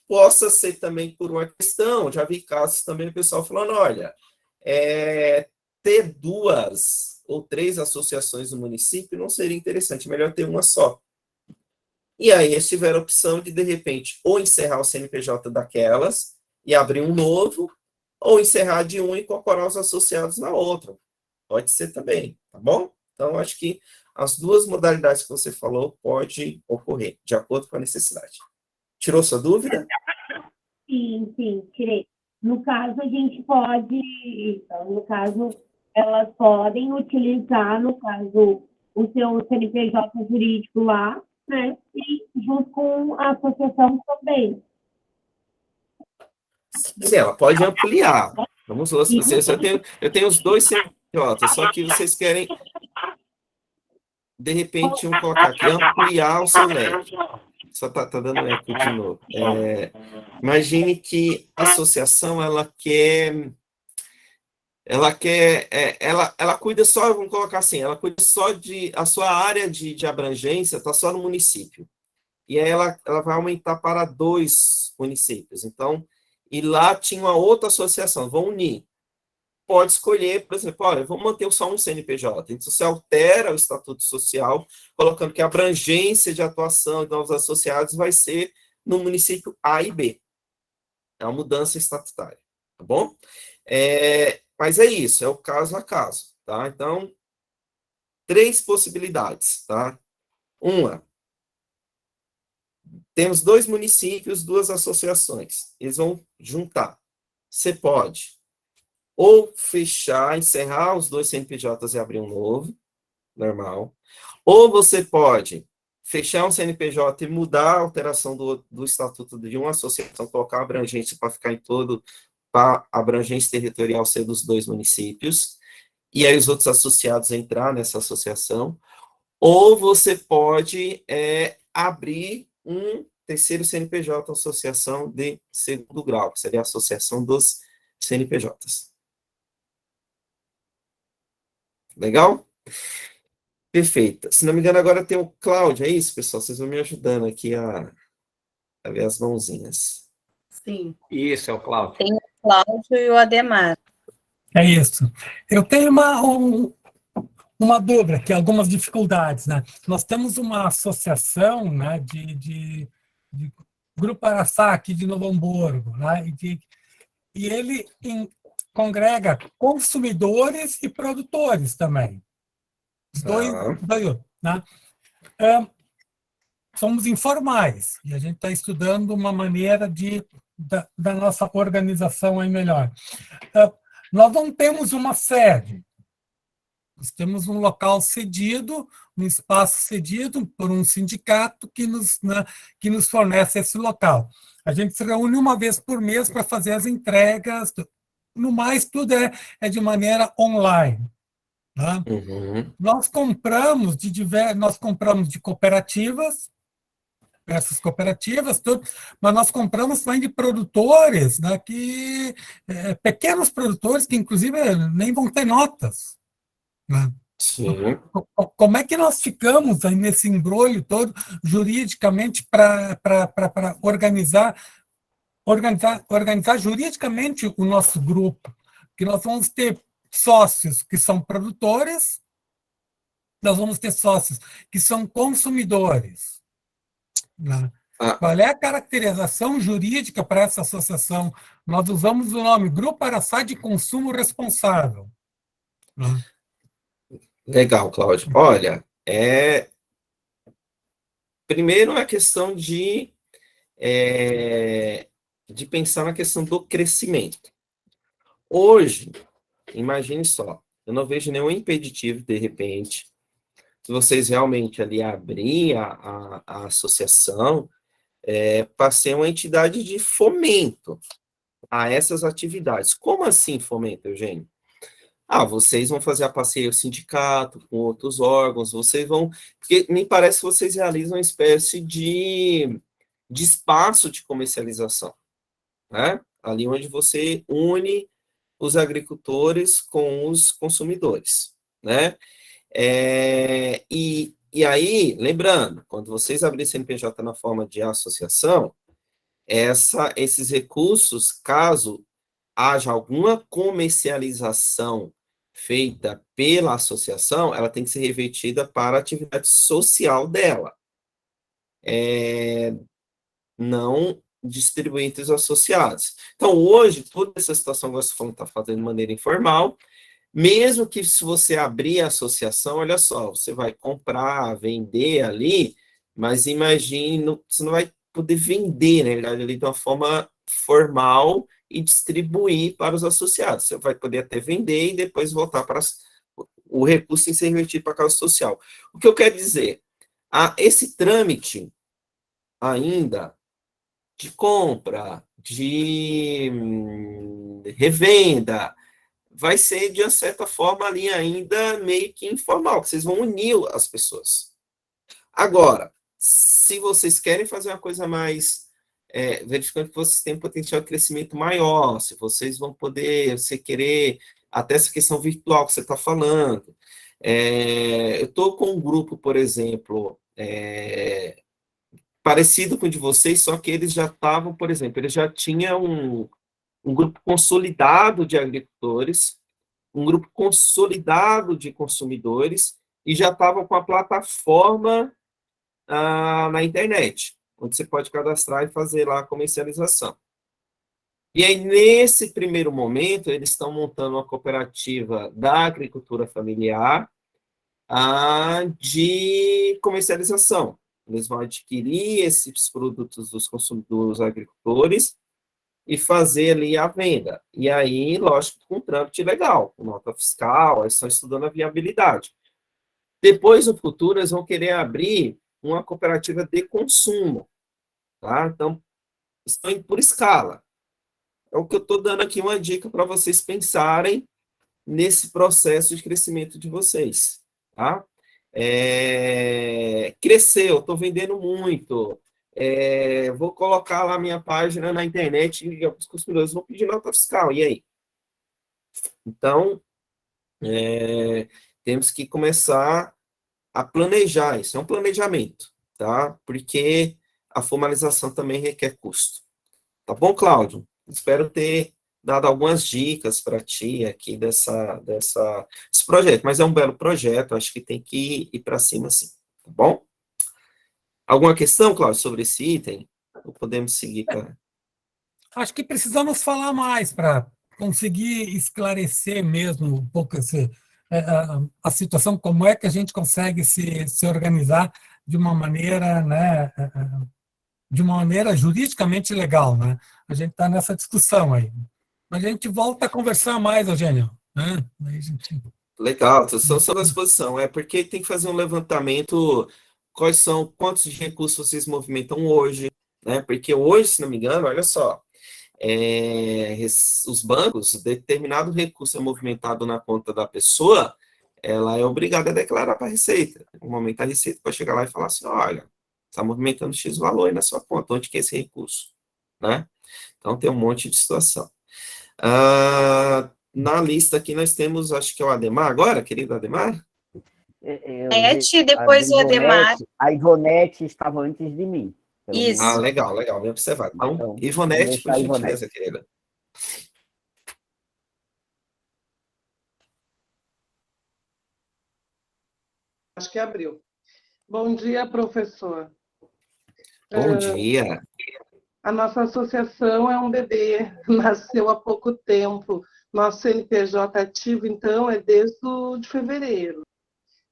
Possa ser também por uma questão, já vi casos também o pessoal falando, olha, ter 2 ou 3 associações no município não seria interessante, melhor ter uma só. E aí eles tiveram a opção de repente, ou encerrar o CNPJ daquelas e abrir um novo, ou encerrar de um e incorporar os associados na outra. Pode ser também, tá bom? Então, acho que as 2 modalidades que você falou pode ocorrer, de acordo com a necessidade. Tirou sua dúvida? Sim, tirei. No caso, a gente pode, então, no caso, elas podem utilizar, no caso, o seu CNPJ jurídico lá, né, e junto com a associação também. Sim, ela pode ampliar. Vamos lá, eu tenho os 2 CNPJs, só que vocês querem, de repente, colocar aqui, ampliar o seu leque. Só tá dando eco de novo. Imagine que a associação, ela cuida só, vamos colocar assim, ela cuida só a sua área de abrangência está só no município. E aí ela vai aumentar para 2 municípios. Então, e lá tinha uma outra associação, vão unir. Pode escolher, por exemplo, olha, vamos manter só um CNPJ. Então, você altera o estatuto social, colocando que a abrangência de atuação de novos associados vai ser no município A e B. É uma mudança estatutária, tá bom? Mas é isso, é o caso a caso, tá? Então, 3 possibilidades, tá? Uma, temos 2 municípios, 2 associações. Eles vão juntar. Você pode ou fechar, encerrar os 2 CNPJs e abrir um novo, normal. Ou você pode fechar um CNPJ e mudar a alteração do estatuto de uma associação, colocar a abrangência para ficar em todo, para a abrangência territorial ser dos 2 municípios, e aí os outros associados entrar nessa associação. Ou você pode abrir um terceiro CNPJ, associação de segundo grau, que seria a associação dos CNPJs. Legal? Perfeito. Se não me engano, agora tem o Cláudio, é isso, pessoal? Vocês vão me ajudando aqui a ver as mãozinhas. Sim. Isso, é o Cláudio. Tem o Cláudio e o Ademar. É isso. Eu tenho uma dúvida, que algumas dificuldades, né? Nós temos uma associação, né, de Grupo Araçá, aqui de Novo Hamburgo, né? E ele congrega consumidores e produtores também. Os dois, né? Somos informais, e a gente está estudando uma maneira da nossa organização aí melhor. Nós não temos uma sede, nós temos um local cedido, um espaço cedido por um sindicato que nos fornece esse local. A gente se reúne uma vez por mês para fazer as entregas, no mais, tudo é de maneira online. Né? Uhum. Nós compramos de cooperativas, diversas cooperativas, tudo, mas nós compramos também de produtores, né, pequenos produtores que, inclusive, nem vão ter notas. Né? Sim. Como é que nós ficamos aí nesse embrolho todo, juridicamente, para organizar juridicamente o nosso grupo? Que nós vamos ter sócios que são produtores, nós vamos ter sócios que são consumidores. Né? Qual é a caracterização jurídica para essa associação? Nós usamos o nome Grupo Araçá de Consumo Responsável. Né? Legal, Cláudio. Olha, primeiro a questão de pensar na questão do crescimento. Hoje, imagine só, eu não vejo nenhum impeditivo, de repente, se vocês realmente ali abrir a associação para ser uma entidade de fomento a essas atividades. Como assim fomento, Eugênio? Vocês vão fazer a parceria com o sindicato, com outros órgãos, vocês vão... Porque me parece que vocês realizam uma espécie de espaço de comercialização, né? Ali onde você une os agricultores com os consumidores, né? E aí, lembrando, quando vocês abrirem CNPJ na forma de associação, esses recursos, caso haja alguma comercialização feita pela associação, ela tem que ser revertida para a atividade social dela. Não distribuir entre os associados. Então, hoje, toda essa situação que você falou está fazendo de maneira informal, mesmo que se você abrir a associação, olha só, você vai comprar, vender ali, mas imagine, você não vai poder vender, na verdade, ali de uma forma formal e distribuir para os associados. Você vai poder até vender e depois voltar para o recurso em ser revertido para a causa social. O que eu quero dizer? Esse trâmite ainda de compra, de revenda, vai ser, de uma certa forma, ali ainda meio que informal, que vocês vão unir as pessoas. Agora, se vocês querem fazer uma coisa mais, verificando que vocês têm potencial de crescimento maior, se vocês vão poder, você querer, até essa questão virtual que você está falando. Eu estou com um grupo, por exemplo, parecido com o de vocês, só que eles já estavam, por exemplo, eles já tinham um grupo consolidado de agricultores, um grupo consolidado de consumidores, e já estavam com a plataforma na internet, onde você pode cadastrar e fazer lá a comercialização. E aí, nesse primeiro momento, eles estão montando uma cooperativa da agricultura familiar de comercialização. Eles vão adquirir esses produtos dos consumidores agricultores e fazer ali a venda. E aí, lógico, com trâmite legal, com nota fiscal, eles estão estudando a viabilidade. Depois, no futuro, eles vão querer abrir uma cooperativa de consumo, tá? Então, estão indo por escala. É o que eu estou dando aqui uma dica para vocês pensarem nesse processo de crescimento de vocês, tá? Cresceu, estou vendendo muito, vou colocar lá minha página na internet e os consumidores vão pedir nota fiscal, e aí? Então, temos que começar a planejar, isso é um planejamento, tá? Porque a formalização também requer custo. Tá bom, Cláudio? Espero ter dado algumas dicas para ti aqui desse projeto, mas é um belo projeto, acho que tem que ir para cima sim, tá bom? Alguma questão, Cláudio, sobre esse item? Ou podemos seguir para... Acho que precisamos falar mais para conseguir esclarecer mesmo um pouco a situação, como é que a gente consegue se organizar de uma maneira, né, de uma maneira juridicamente legal, né? A gente está nessa discussão aí. Mas a gente volta a conversar mais, Eugênio, né? Aí a gente... Legal, estou à disposição. É porque tem que fazer um levantamento, quantos de recursos vocês movimentam hoje, né? Porque hoje, se não me engano, olha só, os bancos, determinado recurso é movimentado na conta da pessoa, ela é obrigada a declarar para a Receita. No momento, a Receita pode chegar lá e falar assim, olha, está movimentando X valor aí na sua conta, onde que é esse recurso? Né? Então, tem um monte de situação. Na lista aqui nós temos, acho que é o Ademar agora, querido Ademar? Depois o Ademar. A Ivonete estava antes de mim. Isso. Legal, bem observado. Então, Ivonete, por gentileza, querida. Acho que abriu. Bom dia, professor. Bom dia. A nossa associação é um bebê, nasceu há pouco tempo. Nosso CNPJ ativo, então, é desde de fevereiro.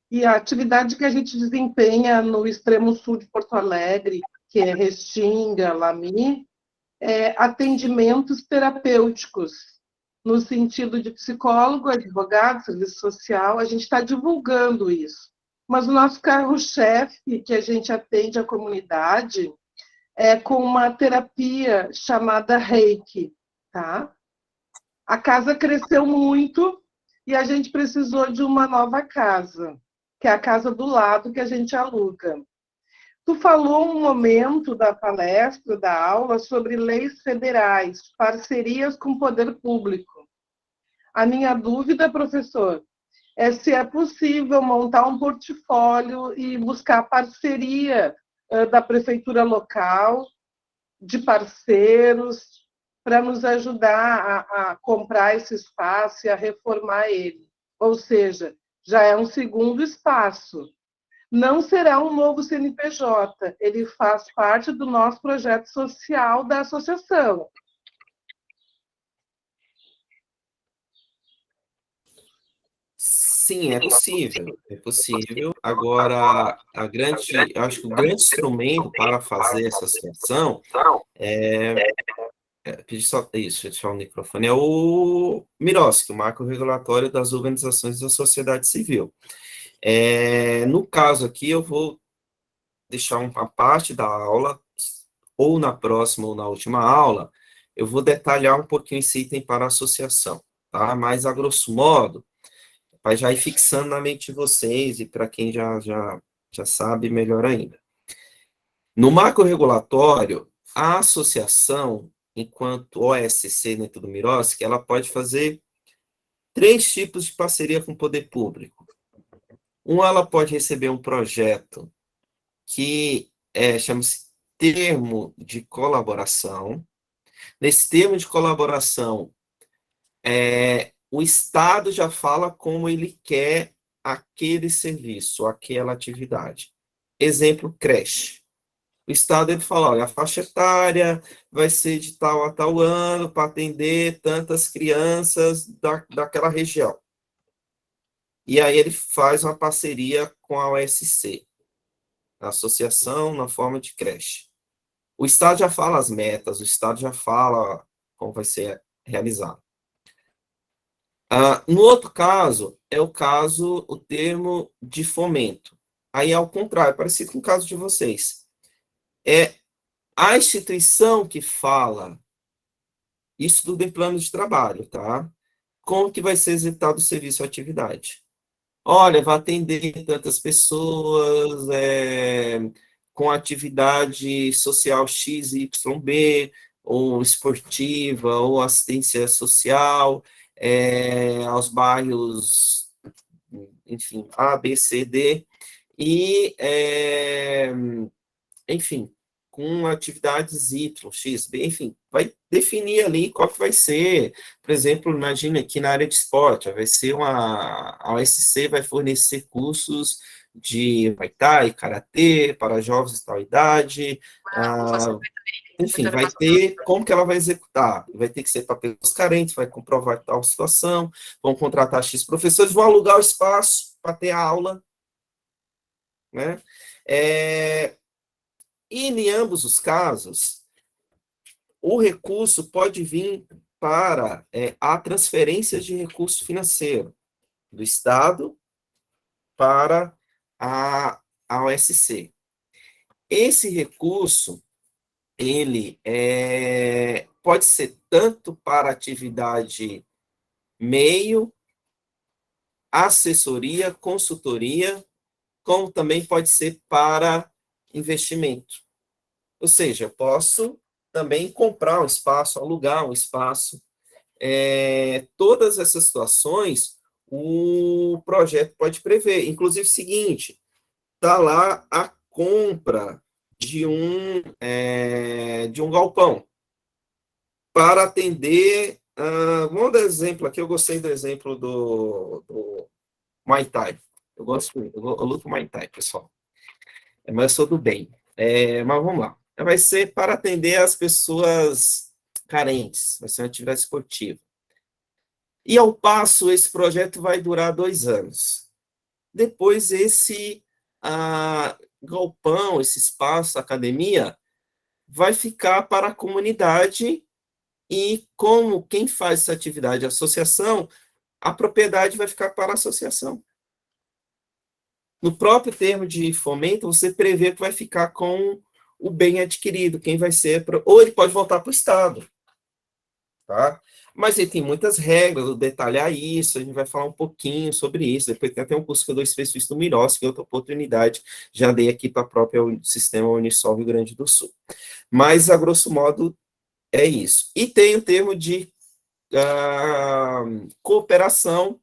E a atividade que a gente desempenha no extremo sul de Porto Alegre, que é Restinga, Lami, é atendimentos terapêuticos, no sentido de psicólogo, advogado, serviço social, a gente está divulgando isso. Mas o nosso carro-chefe, que a gente atende a comunidade, é com uma terapia chamada Reiki, tá? A casa cresceu muito e a gente precisou de uma nova casa, que é a casa do lado que a gente aluga. Tu falou um momento da palestra, da aula, sobre leis federais, parcerias com o poder público. A minha dúvida, professor, é se é possível montar um portfólio e buscar parceria da prefeitura local de parceiros para nos ajudar a comprar esse espaço e a reformar ele. Ou seja, já é um segundo espaço. Não será um novo CNPJ, ele faz parte do nosso projeto social da associação. Sim, é possível, é possível. Agora, eu acho que o grande instrumento para fazer essa situação pedir só isso, deixar o microfone, é o MIROSC, o Marco Regulatório das Organizações da Sociedade Civil. No caso aqui, eu vou deixar uma parte da aula, ou na próxima ou na última aula, eu vou detalhar um pouquinho esse item para a associação, tá? Mas, a grosso modo, para já ir fixando na mente de vocês, e para quem já sabe, melhor ainda. No marco regulatório, a associação, enquanto OSC dentro do MIROSC, ela pode fazer 3 tipos de parceria com o poder público. Ela pode receber um projeto que chama-se termo de colaboração. Nesse termo de colaboração, o Estado já fala como ele quer aquele serviço, aquela atividade. Exemplo, creche. O Estado, ele fala, olha, a faixa etária vai ser de tal a tal ano para atender tantas crianças daquela região. E aí ele faz uma parceria com a OSC, a associação na forma de creche. O Estado já fala as metas, o Estado já fala como vai ser realizado. No outro caso, o termo de fomento. Aí, ao contrário, parecido com o caso de vocês. A instituição que fala, isso tudo em plano de trabalho, tá? Como que vai ser executado o serviço ou atividade? Olha, vai atender tantas pessoas, com atividade social X, Y, B, ou esportiva, ou assistência social, aos bairros, enfim, A, B, C, D, e, enfim, com atividades Y, X, B, enfim, vai definir ali qual que vai ser. Por exemplo, imagina que na área de esporte, vai ser a OSC vai fornecer cursos de Muay Thai, Karatê, para jovens de tal idade, enfim, vai ter como que ela vai executar, vai ter que ser para pessoas carentes, vai comprovar tal situação, vão contratar X professores, vão alugar o espaço para ter a aula, né? E em ambos os casos, o recurso pode vir para a transferência de recurso financeiro do Estado para a OSC. Esse recurso, ele pode ser tanto para atividade meio, assessoria, consultoria, como também pode ser para investimento. Ou seja, eu posso também comprar um espaço, alugar um espaço. Todas essas situações, o projeto pode prever. Inclusive, o seguinte, está lá a compra de um galpão para atender. Vamos dar exemplo aqui, eu gostei do exemplo do Muay Thai. Eu luto Muay Thai, pessoal. Mas eu sou do bem. Mas vamos lá. Vai ser para atender as pessoas carentes, vai ser uma atividade esportiva. E, ao passo, esse projeto vai durar 2 anos. Depois, esse galpão, esse espaço, academia, vai ficar para a comunidade e, como quem faz essa atividade, a associação, a propriedade vai ficar para a associação. No próprio termo de fomento, você prevê que vai ficar com o bem adquirido, quem vai ser, ou ele pode voltar para o Estado, tá? Mas ele tem muitas regras, eu detalhar isso, a gente vai falar um pouquinho sobre isso, depois tem até um curso que eu dou específico do MIROSC, que é outra oportunidade, já dei aqui para o próprio sistema Unisol Rio Grande do Sul. Mas, a grosso modo, é isso. E tem o termo de cooperação,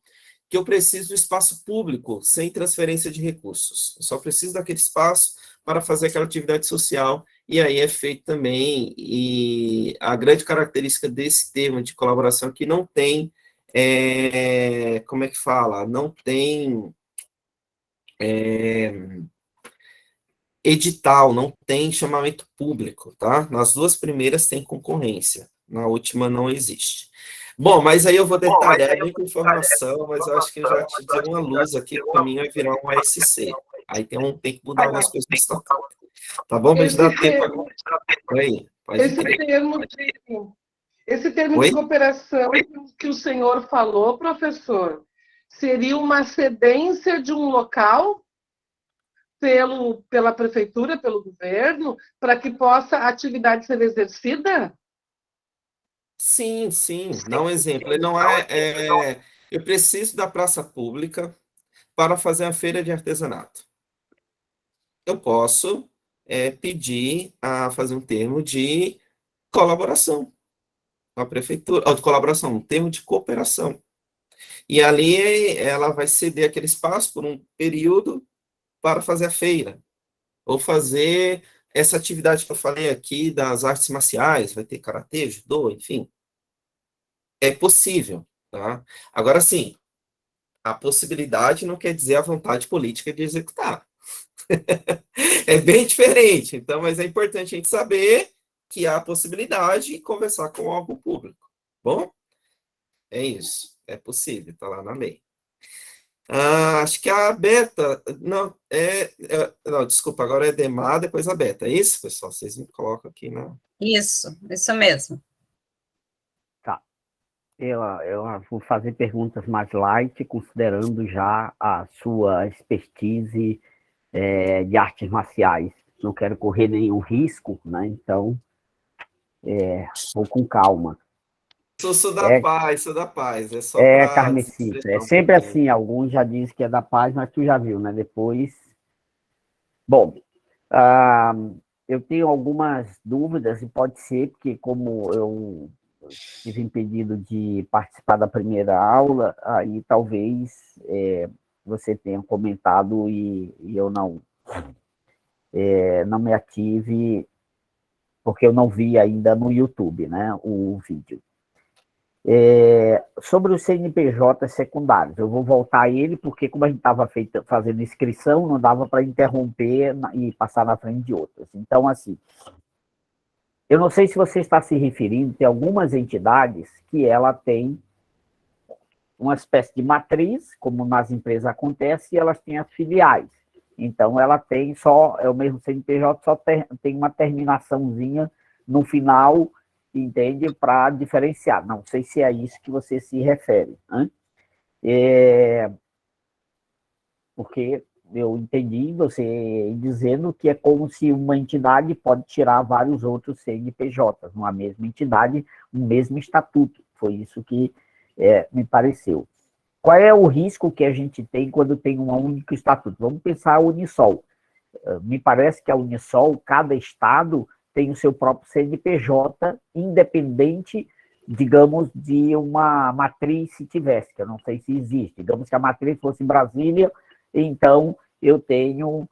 que eu preciso do espaço público, sem transferência de recursos. Eu só preciso daquele espaço para fazer aquela atividade social, e aí é feito também, e a grande característica desse termo de colaboração é que não tem, como é que fala? Não tem edital, não tem chamamento público, tá? Nas duas primeiras tem concorrência, na última não existe. Bom, mas aí eu vou detalhar bem com informação, mas eu acho que eu já te dei uma luz aqui, o caminho vai virar um ASC. Aí tem que mudar algumas coisas no estatuto. Tá bom? Mas dá tempo. Oi, pode Esse crer. esse termo Oi? de cooperação que o senhor falou, professor, seria uma cedência de um local pela prefeitura, pelo governo, para que possa a atividade ser exercida? Sim, sim. Dá um exemplo. Ele não eu preciso da praça pública para fazer a feira de artesanato. Eu posso pedir a fazer um termo de colaboração com a prefeitura, ou de colaboração, um termo de cooperação. E ali ela vai ceder aquele espaço por um período para fazer a feira, ou fazer essa atividade que eu falei aqui das artes marciais, vai ter karatê, judô, enfim. É possível, tá? Agora, sim, a possibilidade não quer dizer a vontade política de executar. É bem diferente, então, mas é importante a gente saber que há a possibilidade e conversar com o órgão público. Bom, é isso, é possível, está lá na lei. Acho que a beta, não, não, desculpa, agora é DEMAR, depois a beta, é isso, pessoal? Vocês me colocam aqui na... Isso mesmo. Tá. Eu vou fazer perguntas mais light, considerando já a sua expertise de artes marciais. Não quero correr nenhum risco, né? Então, vou com calma. Sou da paz, é só para... Carmesita, é sempre assim, alguns já dizem que é da paz, mas tu já viu, né? Depois... Bom, eu tenho algumas dúvidas, e pode ser que, como eu tive impedido de participar da primeira aula, aí talvez você tenha comentado e eu não me ative, porque eu não vi ainda no YouTube, né, o vídeo. Sobre os CNPJ secundários, eu vou voltar a ele, porque como a gente estava fazendo inscrição, não dava para interromper e passar na frente de outras. Então, assim, eu não sei se você está se referindo, tem algumas entidades que ela tem uma espécie de matriz, como nas empresas acontece, e elas têm as filiais. Então, ela tem o mesmo CNPJ, só tem uma terminaçãozinha no final, entende? Para diferenciar. Não sei se é isso que você se refere, né? Porque eu entendi você dizendo que é como se uma entidade pode tirar vários outros CNPJs, numa mesma entidade, um mesmo estatuto. Foi isso que me pareceu. Qual é o risco que a gente tem quando tem um único estatuto? Vamos pensar a Unisol. Me parece que a Unisol, cada estado tem o seu próprio CNPJ, independente, digamos, de uma matriz, se tivesse, que eu não sei se existe. Digamos que a matriz fosse Brasília, então eu tenho,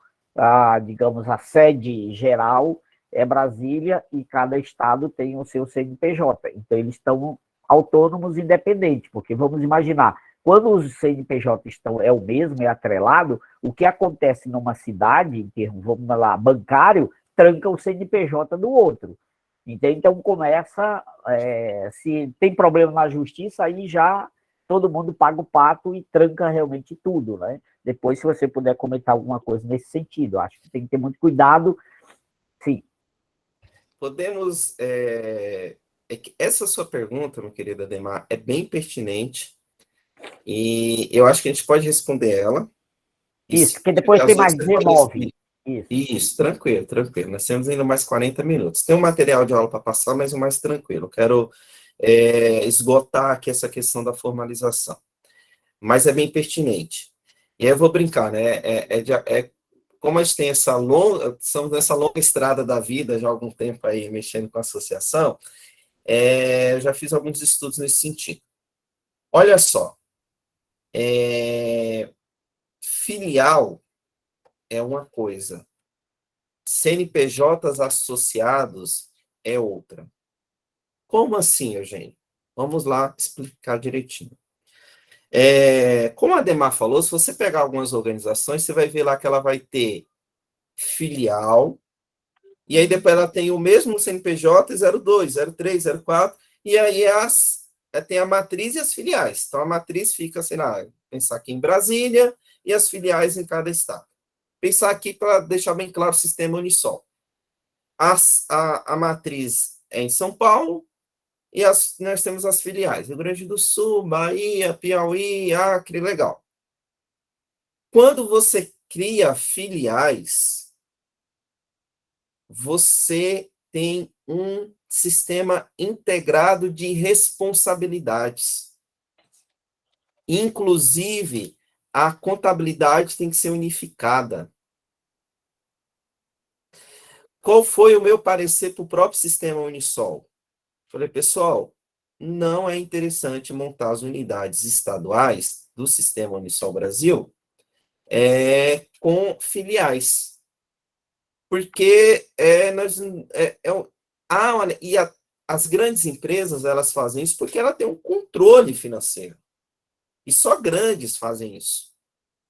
digamos, a sede geral é Brasília e cada estado tem o seu CNPJ. Então, eles estão autônomos e independentes, porque vamos imaginar, quando os CNPJ é o mesmo, é atrelado, o que acontece numa cidade, em termos, vamos lá, bancário, tranca o CNPJ do outro. Então, começa, se tem problema na justiça, aí já todo mundo paga o pato e tranca realmente tudo, né? Depois, se você puder comentar alguma coisa nesse sentido, acho que tem que ter muito cuidado, sim. Podemos... essa sua pergunta, meu querido Ademar, é bem pertinente, e eu acho que a gente pode responder ela. Isso, porque depois tem mais 19. Isso, tranquilo. Nós temos ainda mais 40 minutos. Tem um material de aula para passar, mas o mais tranquilo. Quero esgotar aqui essa questão da formalização. Mas é bem pertinente. E aí eu vou brincar, né? Como a gente tem estamos nessa longa estrada da vida, já há algum tempo aí mexendo com a associação, eu já fiz alguns estudos nesse sentido. Olha só, Filial é uma coisa, CNPJs associados é outra. Como assim, Eugênio? Vamos lá explicar direitinho. Como a Ademar falou, se você pegar algumas organizações, você vai ver lá que ela vai ter filial, e aí depois ela tem o mesmo CNPJ 02, 03, 04, e aí tem a matriz e as filiais. Então, a matriz fica, sei lá, pensar aqui em Brasília, e as filiais em cada estado. Pensar aqui para deixar bem claro o sistema Unisol. A matriz é em São Paulo, e nós temos as filiais, Rio Grande do Sul, Bahia, Piauí, Acre, legal. Quando você cria filiais, você tem um sistema integrado de responsabilidades. Inclusive, a contabilidade tem que ser unificada. Qual foi o meu parecer para o próprio sistema Unisol? Falei, pessoal, não é interessante montar as unidades estaduais do sistema Unisol Brasil com filiais. Porque as grandes empresas, elas fazem isso porque ela tem um controle financeiro. E só grandes fazem isso.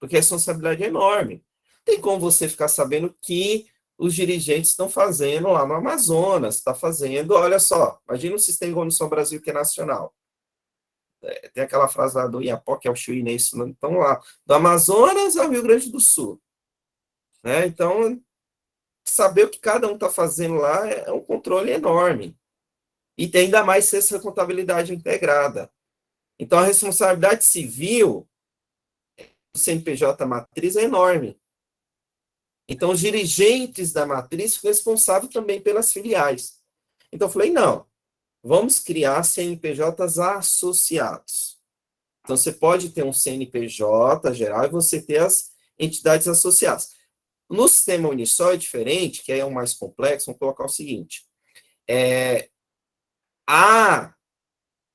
Porque a responsabilidade é enorme. Tem como você ficar sabendo que os dirigentes estão fazendo lá no Amazonas, está fazendo, olha só, imagina o sistema Unisol Brasil que é nacional. Tem aquela frase lá do Iapoque ao Chuí, né? Isso, então lá, do Amazonas ao Rio Grande do Sul. Né? Então, saber o que cada um está fazendo lá é um controle enorme. E tem ainda mais ser essa contabilidade integrada. Então, a responsabilidade civil do CNPJ matriz é enorme. Então, os dirigentes da matriz ficam responsáveis também pelas filiais. Então, eu falei, não, vamos criar CNPJs associados. Então, você pode ter um CNPJ geral e você ter as entidades associadas. No sistema Unisol é diferente, que é o mais complexo, vamos colocar o seguinte. As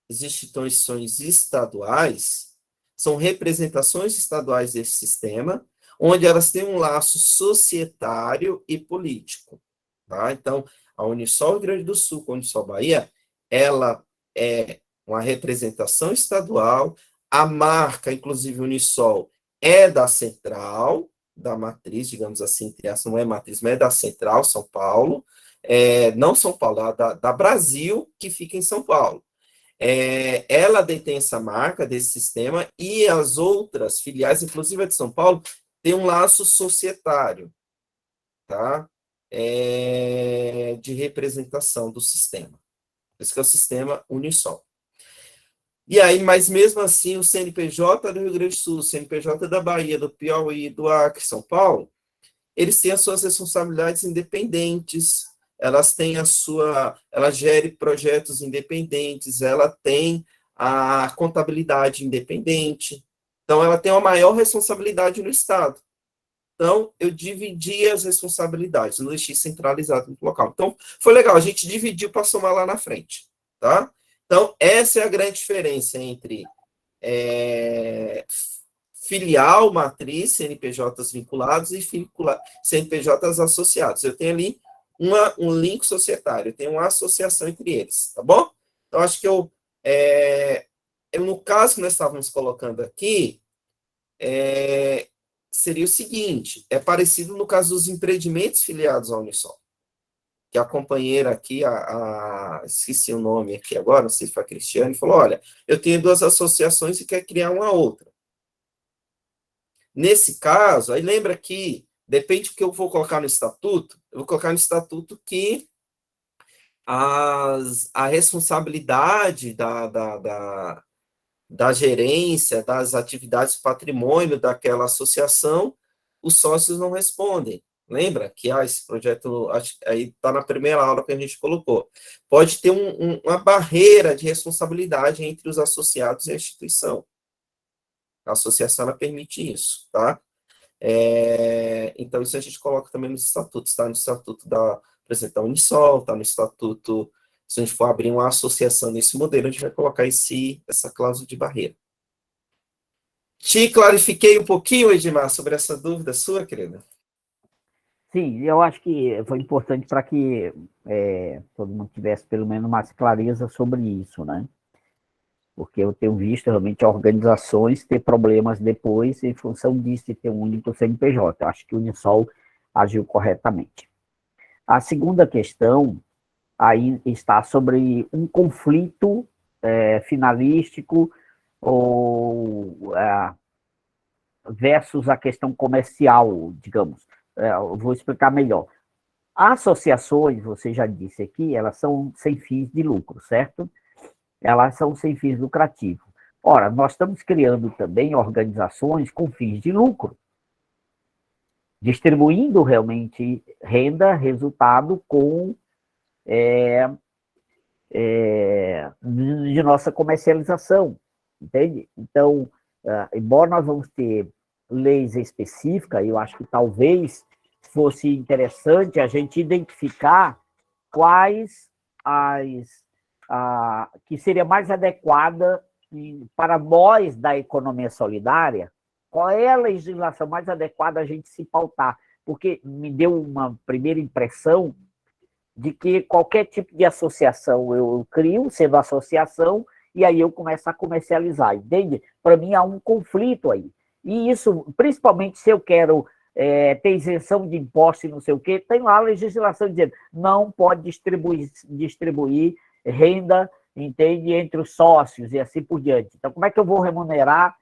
instituições estaduais são representações estaduais desse sistema, onde elas têm um laço societário e político. Tá? Então, a Unisol Rio Grande do Sul, com a Unisol Bahia, ela é uma representação estadual, a marca, inclusive Unisol, é da central, da matriz, digamos assim, não é matriz, mas é da central, São Paulo, não São Paulo, da Brasil, que fica em São Paulo. Ela detém essa marca desse sistema e as outras filiais, inclusive a de São Paulo, tem um laço societário, tá? De representação do sistema. Esse que é o sistema Unisol. E aí, mas mesmo assim, o CNPJ do Rio Grande do Sul, o CNPJ da Bahia, do Piauí, do Acre, São Paulo, eles têm as suas responsabilidades independentes, elas gerem projetos independentes, ela tem a contabilidade independente, então ela tem uma maior responsabilidade no Estado. Então, eu dividi as responsabilidades, não deixei centralizado no local. Então, foi legal, a gente dividiu para somar lá na frente, tá? Então, essa é a grande diferença entre filial, matriz, CNPJs vinculados e CNPJs associados. Eu tenho ali um link societário, eu tenho uma associação entre eles, tá bom? Então, acho que no caso que nós estávamos colocando aqui, seria o seguinte, é parecido no caso dos empreendimentos filiados à Unisol, que a companheira aqui, esqueci o nome aqui agora, não sei se foi a Cristiane, falou, olha, eu tenho 2 associações e quero criar uma outra. Nesse caso, aí lembra que, depende do que eu vou colocar no estatuto, eu vou colocar no estatuto que a responsabilidade da gerência, das atividades de patrimônio daquela associação, os sócios não respondem. Lembra que esse projeto, aí está na primeira aula que a gente colocou. Pode ter uma barreira de responsabilidade entre os associados e a instituição. A associação, ela permite isso, tá? Então, isso a gente coloca também nos estatutos, tá? No estatuto por exemplo, da Unisol, tá no estatuto, se a gente for abrir uma associação nesse modelo, a gente vai colocar essa cláusula de barreira. Te clarifiquei um pouquinho, Edmar, sobre essa dúvida sua, querida? Sim, eu acho que foi importante para que todo mundo tivesse pelo menos mais clareza sobre isso, né? Porque eu tenho visto realmente organizações ter problemas depois em função disso, de ter um único CNPJ. Eu acho que o Unisol agiu corretamente. A segunda questão aí está sobre um conflito finalístico ou versus a questão comercial, digamos. Eu vou explicar melhor. Associações, você já disse aqui, elas são sem fins de lucro, certo? Elas são sem fins lucrativos. Ora, nós estamos criando também organizações com fins de lucro, distribuindo realmente renda, resultado com de nossa comercialização, entende? Então, embora nós vamos ter leis específicas, eu acho que talvez fosse interessante a gente identificar quais que seria mais adequada para nós da economia solidária, qual é a legislação mais adequada a gente se pautar, porque me deu uma primeira impressão de que qualquer tipo de associação eu crio, sendo associação, e aí eu começo a comercializar, entende? Para mim há um conflito aí. E isso, principalmente se eu quero ter isenção de impostos e não sei o quê, tem lá a legislação dizendo não pode distribuir renda, entende, entre os sócios e assim por diante. Então, como é que eu vou remunerar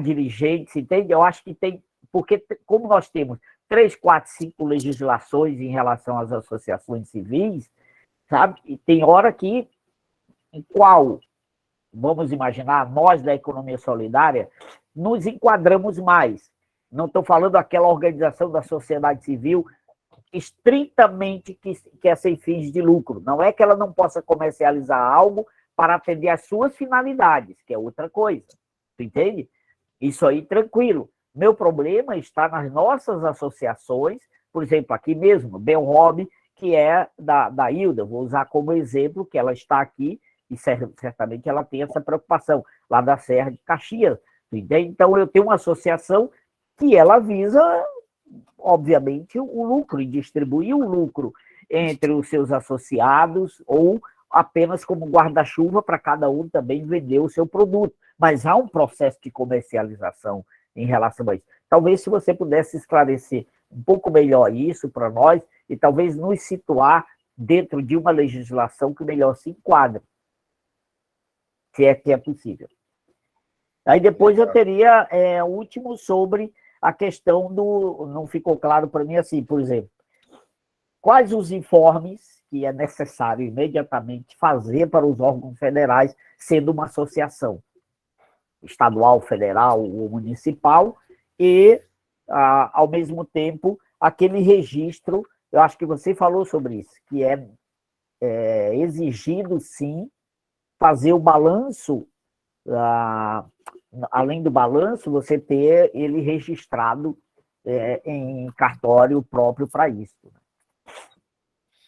dirigentes, entende? Eu acho que tem, porque como nós temos 3, 4, 5 legislações em relação às associações civis, sabe? E tem hora que, em qual, vamos imaginar, nós da economia solidária, nos enquadramos mais. Não estou falando aquela organização da sociedade civil estritamente que é sem fins de lucro. Não é que ela não possa comercializar algo para atender às suas finalidades, que é outra coisa. Tu entende? Isso aí, tranquilo. Meu problema está nas nossas associações, por exemplo, aqui mesmo, Belrob, que é da Hilda, vou usar como exemplo, que ela está aqui, e certamente ela tem essa preocupação, lá da Serra de Caxias. Entende? Então, eu tenho uma associação que ela visa, obviamente, o lucro, e distribuir o lucro entre os seus associados, ou apenas como guarda-chuva para cada um também vender o seu produto. Mas há um processo de comercialização em relação a isso. Talvez se você pudesse esclarecer um pouco melhor isso para nós, e talvez nos situar dentro de uma legislação que melhor se enquadra, se é que é possível. Aí depois eu teria o último sobre a questão do... Não ficou claro para mim assim, por exemplo, quais os informes que é necessário imediatamente fazer para os órgãos federais, sendo uma associação estadual, federal ou municipal, e, ao mesmo tempo, aquele registro, eu acho que você falou sobre isso, que é exigido, sim, fazer o balanço, além do balanço, você ter ele registrado em cartório próprio para isso.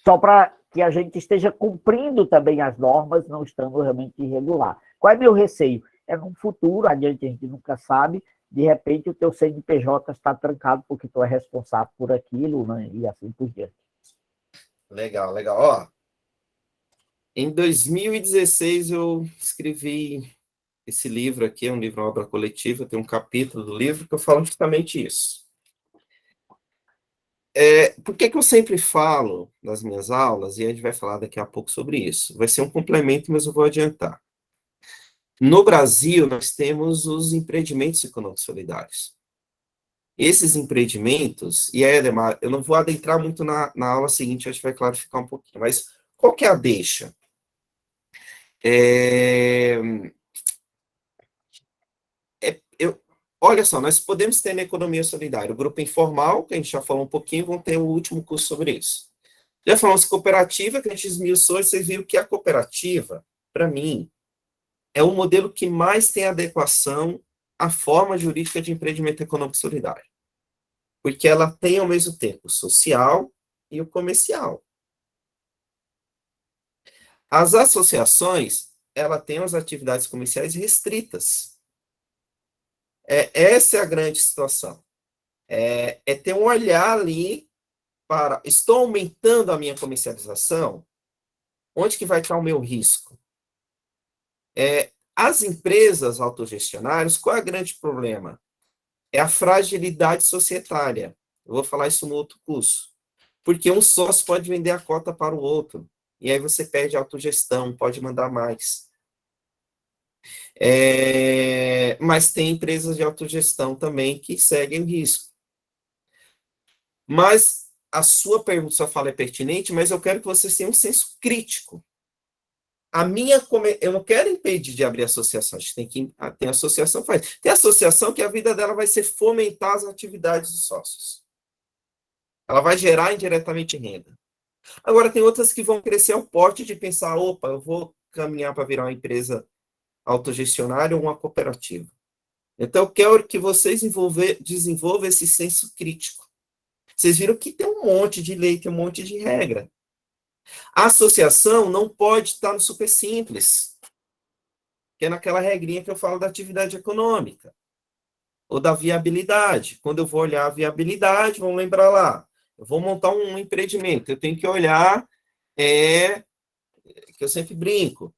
Só para que a gente esteja cumprindo também as normas, não estando realmente irregular. Qual é meu receio? É num futuro, adiante a gente nunca sabe, de repente o teu CNPJ está trancado porque tu é responsável por aquilo, né? E assim por diante. Legal, legal. Ó, em 2016 eu escrevi esse livro aqui, é um livro, uma obra coletiva, tem um capítulo do livro que eu falo justamente isso. Por que eu sempre falo nas minhas aulas, e a gente vai falar daqui a pouco sobre isso? Vai ser um complemento, mas eu vou adiantar. No Brasil, nós temos os empreendimentos econômicos solidários. Esses empreendimentos, e aí, Ademar, eu não vou adentrar muito na aula seguinte, a gente vai clarificar um pouquinho, mas qual que é a deixa? Olha só, nós podemos ter na economia solidária o grupo informal, que a gente já falou um pouquinho, vão ter o último curso sobre isso. Já falamos de cooperativa, que a gente esmiuçou, e você viu que a cooperativa, para mim, é o modelo que mais tem adequação à forma jurídica de empreendimento econômico solidário. Porque ela tem, ao mesmo tempo, o social e o comercial. As associações, ela tem as atividades comerciais restritas. Essa é a grande situação. É ter um olhar ali para, estou aumentando a minha comercialização? Onde que vai estar o meu risco? As empresas autogestionárias, qual é o grande problema? É a fragilidade societária. Eu vou falar isso no outro curso. Porque um sócio pode vender a cota para o outro. E aí você perde a autogestão, pode mandar mais. Mas tem empresas de autogestão também que seguem o risco. Mas a sua pergunta, sua fala é pertinente, mas eu quero que vocês tenham um senso crítico. Eu não quero impedir de abrir associação, a gente tem associação, tem associação que a vida dela vai ser fomentar as atividades dos sócios. Ela vai gerar indiretamente renda. Agora, tem outras que vão crescer ao porte de pensar, opa, eu vou caminhar para virar uma empresa autogestionária ou uma cooperativa. Então, eu quero que vocês desenvolvam esse senso crítico. Vocês viram que tem um monte de lei, tem um monte de regra. A associação não pode estar no super simples, que é naquela regrinha que eu falo da atividade econômica, ou da viabilidade. Quando eu vou olhar a viabilidade, vamos lembrar lá, eu vou montar um empreendimento, eu tenho que olhar, que eu sempre brinco,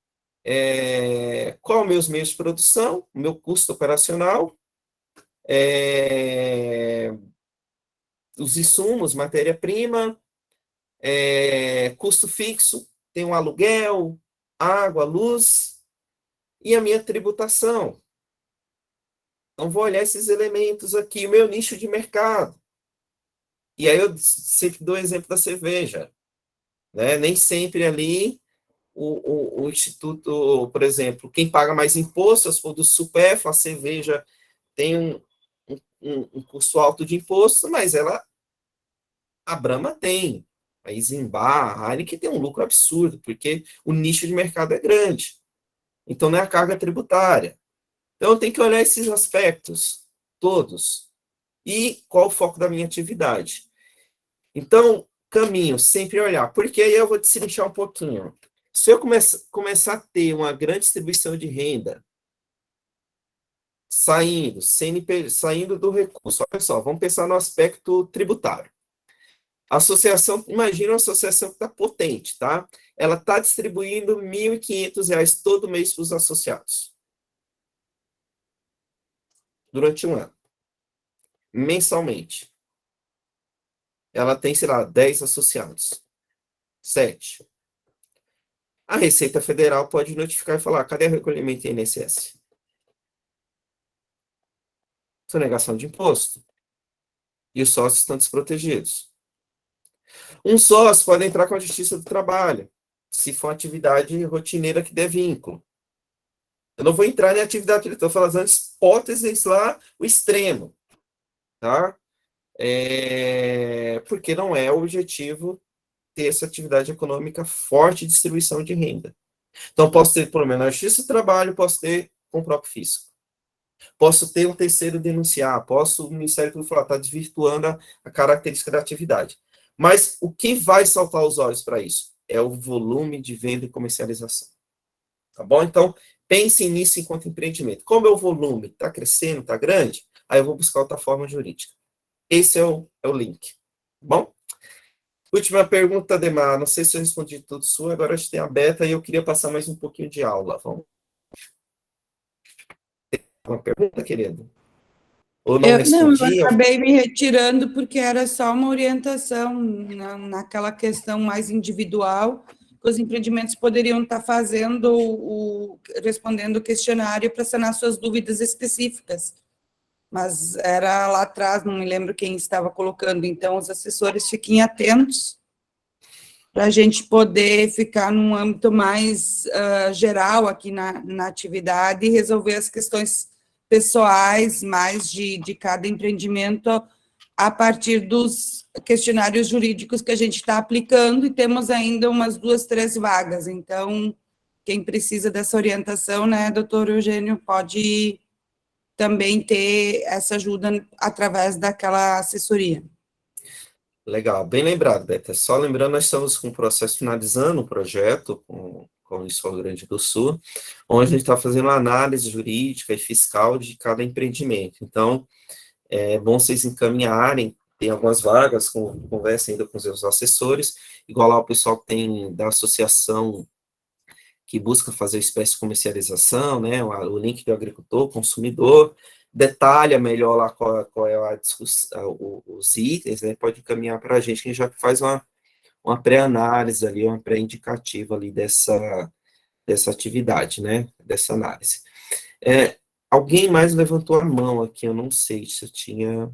qual meus meios de produção, o meu custo operacional, os insumos, matéria-prima, custo fixo, tem um aluguel, água, luz, e a minha tributação. Então, vou olhar esses elementos aqui, o meu nicho de mercado. E aí eu sempre dou o exemplo da cerveja. Né? Nem sempre ali o Instituto, por exemplo, quem paga mais imposto é os produtos supérfluos, a cerveja tem um custo alto de imposto, mas a Brahma tem. A Eisenbahn, a Heineken tem um lucro absurdo, porque o nicho de mercado é grande. Então, não é a carga tributária. Então, eu tenho que olhar esses aspectos todos. E qual o foco da minha atividade? Então, caminho, sempre olhar. Porque aí eu vou destrinchar um pouquinho. Se eu começar a ter uma grande distribuição de renda, saindo do recurso, olha só, vamos pensar no aspecto tributário. A associação, imagina uma associação que está potente, tá? Ela está distribuindo R$ 1.500 todo mês para os associados. Durante um ano. Mensalmente. Ela tem, sei lá, 10 associados. 7. A Receita Federal pode notificar e falar, cadê o recolhimento INSS? Sonegação de imposto. E os sócios estão desprotegidos. Um sócio pode entrar com a Justiça do Trabalho, se for atividade rotineira que der vínculo. Eu não vou entrar em atividade, estou falando as hipóteses lá, o extremo. Tá? Porque não é o objetivo ter essa atividade econômica forte de distribuição de renda. Então, posso ter, pelo menos, na Justiça do Trabalho, posso ter com o próprio fisco. Posso ter um terceiro denunciar, o Ministério Público falar, está desvirtuando a característica da atividade. Mas o que vai saltar os olhos para isso? É o volume de venda e comercialização. Tá bom? Então, pensem nisso enquanto empreendimento. Como é o volume? Está crescendo, está grande? Aí eu vou buscar outra forma jurídica. Esse é o link. Tá bom? Última pergunta, Ademar. Não sei se eu respondi tudo sua, agora a gente tem a Beta e eu queria passar mais um pouquinho de aula. Vamos. Uma pergunta, querido? Ou não respondi? Eu acabei me retirando porque era só uma orientação naquela questão mais individual, que os empreendimentos poderiam estar fazendo, respondendo o questionário para sanar suas dúvidas específicas. Mas era lá atrás, não me lembro quem estava colocando, então os assessores fiquem atentos para a gente poder ficar num âmbito mais geral aqui na atividade e resolver as questões pessoais, mais de cada empreendimento, a partir dos questionários jurídicos que a gente está aplicando, e temos ainda umas 2, 3 vagas. Então, quem precisa dessa orientação, né, doutor Eugênio, pode também ter essa ajuda através daquela assessoria. Legal, bem lembrado, Beta. Só lembrando, nós estamos com o processo finalizando o projeto com com isso ao Rio Grande do Sul, onde a gente está fazendo uma análise jurídica e fiscal de cada empreendimento. Então, é bom vocês encaminharem, tem algumas vagas, conversem ainda com os seus assessores, igual lá o pessoal que tem da associação que busca fazer espécie de comercialização, né, o link do agricultor, consumidor, detalha melhor lá qual é a discussão, os itens, né, pode encaminhar para a gente, que a gente já faz uma pré-análise ali, uma pré-indicativa ali dessa atividade, né, dessa análise. Alguém mais levantou a mão aqui, eu não sei se eu tinha...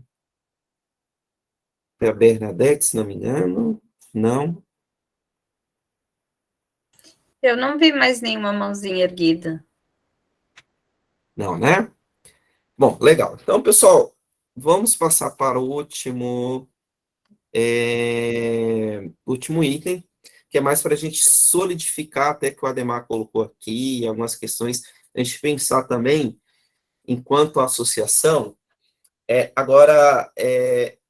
Foi a Bernadette, se não me engano, não? Eu não vi mais nenhuma mãozinha erguida. Não, né? Bom, legal. Então, pessoal, vamos passar para o último item, que é mais para a gente solidificar, até que o Ademar colocou aqui, algumas questões, a gente pensar também, enquanto associação, agora,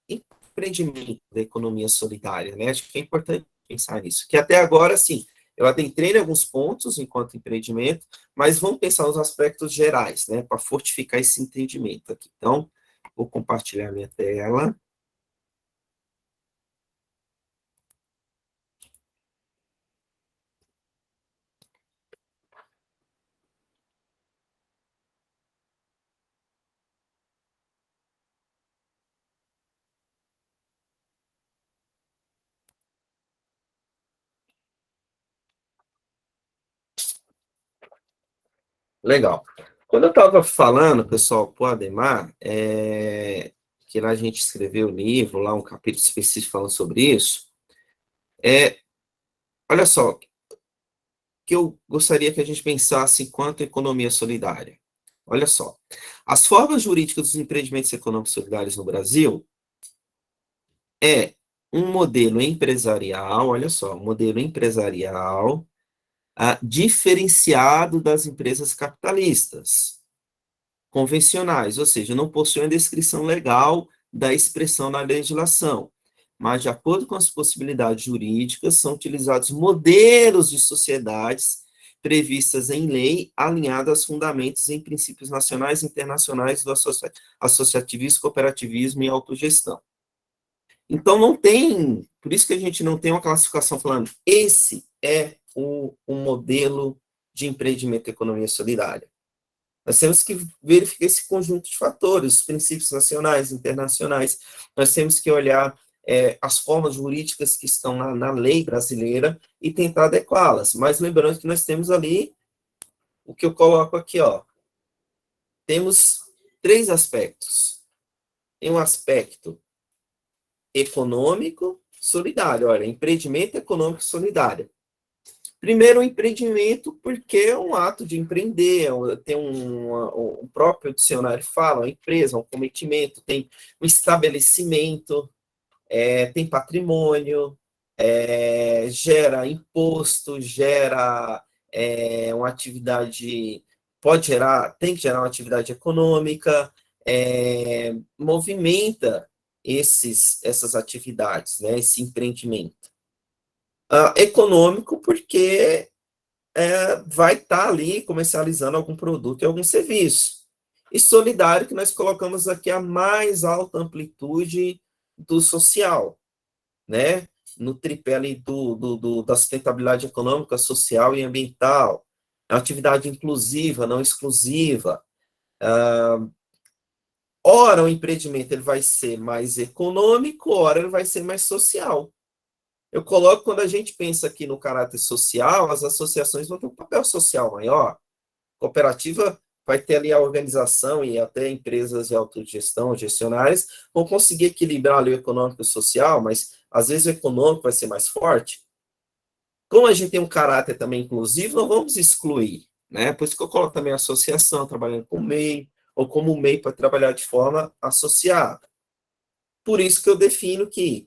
empreendimento da economia solidária, né? Acho que é importante pensar nisso, que até agora, assim, eu adentrei em alguns pontos enquanto empreendimento, mas vamos pensar nos aspectos gerais, né, para fortificar esse entendimento aqui. Então, vou compartilhar minha tela. Legal. Quando eu estava falando, pessoal, para o Ademar, que lá a gente escreveu o livro, lá um capítulo específico falando sobre isso, olha só, que eu gostaria que a gente pensasse enquanto economia solidária. Olha só, as formas jurídicas dos empreendimentos econômicos solidários no Brasil é um modelo empresarial, olha só, um modelo empresarial diferenciado das empresas capitalistas, convencionais, ou seja, não possui a descrição legal da expressão na legislação, mas, de acordo com as possibilidades jurídicas, são utilizados modelos de sociedades previstas em lei, alinhadas aos fundamentos em princípios nacionais e internacionais do associativismo, cooperativismo e autogestão. Então, não tem, por isso que a gente não tem uma classificação falando, esse é o modelo de empreendimento de economia solidária. Nós temos que verificar esse conjunto de fatores, os princípios nacionais, internacionais, nós temos que olhar as formas jurídicas que estão na lei brasileira e tentar adequá-las. Mas lembrando que nós temos ali, o que eu coloco aqui, ó, temos 3 aspectos. Tem um aspecto econômico solidário, olha, empreendimento econômico solidário. Primeiro, o empreendimento, porque é um ato de empreender, tem o próprio dicionário fala, uma empresa, um cometimento, tem um estabelecimento, tem patrimônio, gera imposto, gera uma atividade, tem que gerar uma atividade econômica, movimenta essas atividades, né, esse empreendimento. Econômico, porque vai estar ali comercializando algum produto e algum serviço. E solidário, que nós colocamos aqui a mais alta amplitude do social, né? No tripé ali da sustentabilidade econômica, social e ambiental, a atividade inclusiva, não exclusiva. Ora, o empreendimento ele vai ser mais econômico, ora ele vai ser mais social. Eu coloco, quando a gente pensa aqui no caráter social, as associações vão ter um papel social maior. A cooperativa vai ter ali a organização e até empresas de autogestão, gestionárias, vão conseguir equilibrar ali o econômico e o social, mas às vezes o econômico vai ser mais forte. Como a gente tem um caráter também inclusivo, não vamos excluir, né? Por isso que eu coloco também a associação, trabalhando com o MEI, ou como o MEI para trabalhar de forma associada. Por isso que eu defino que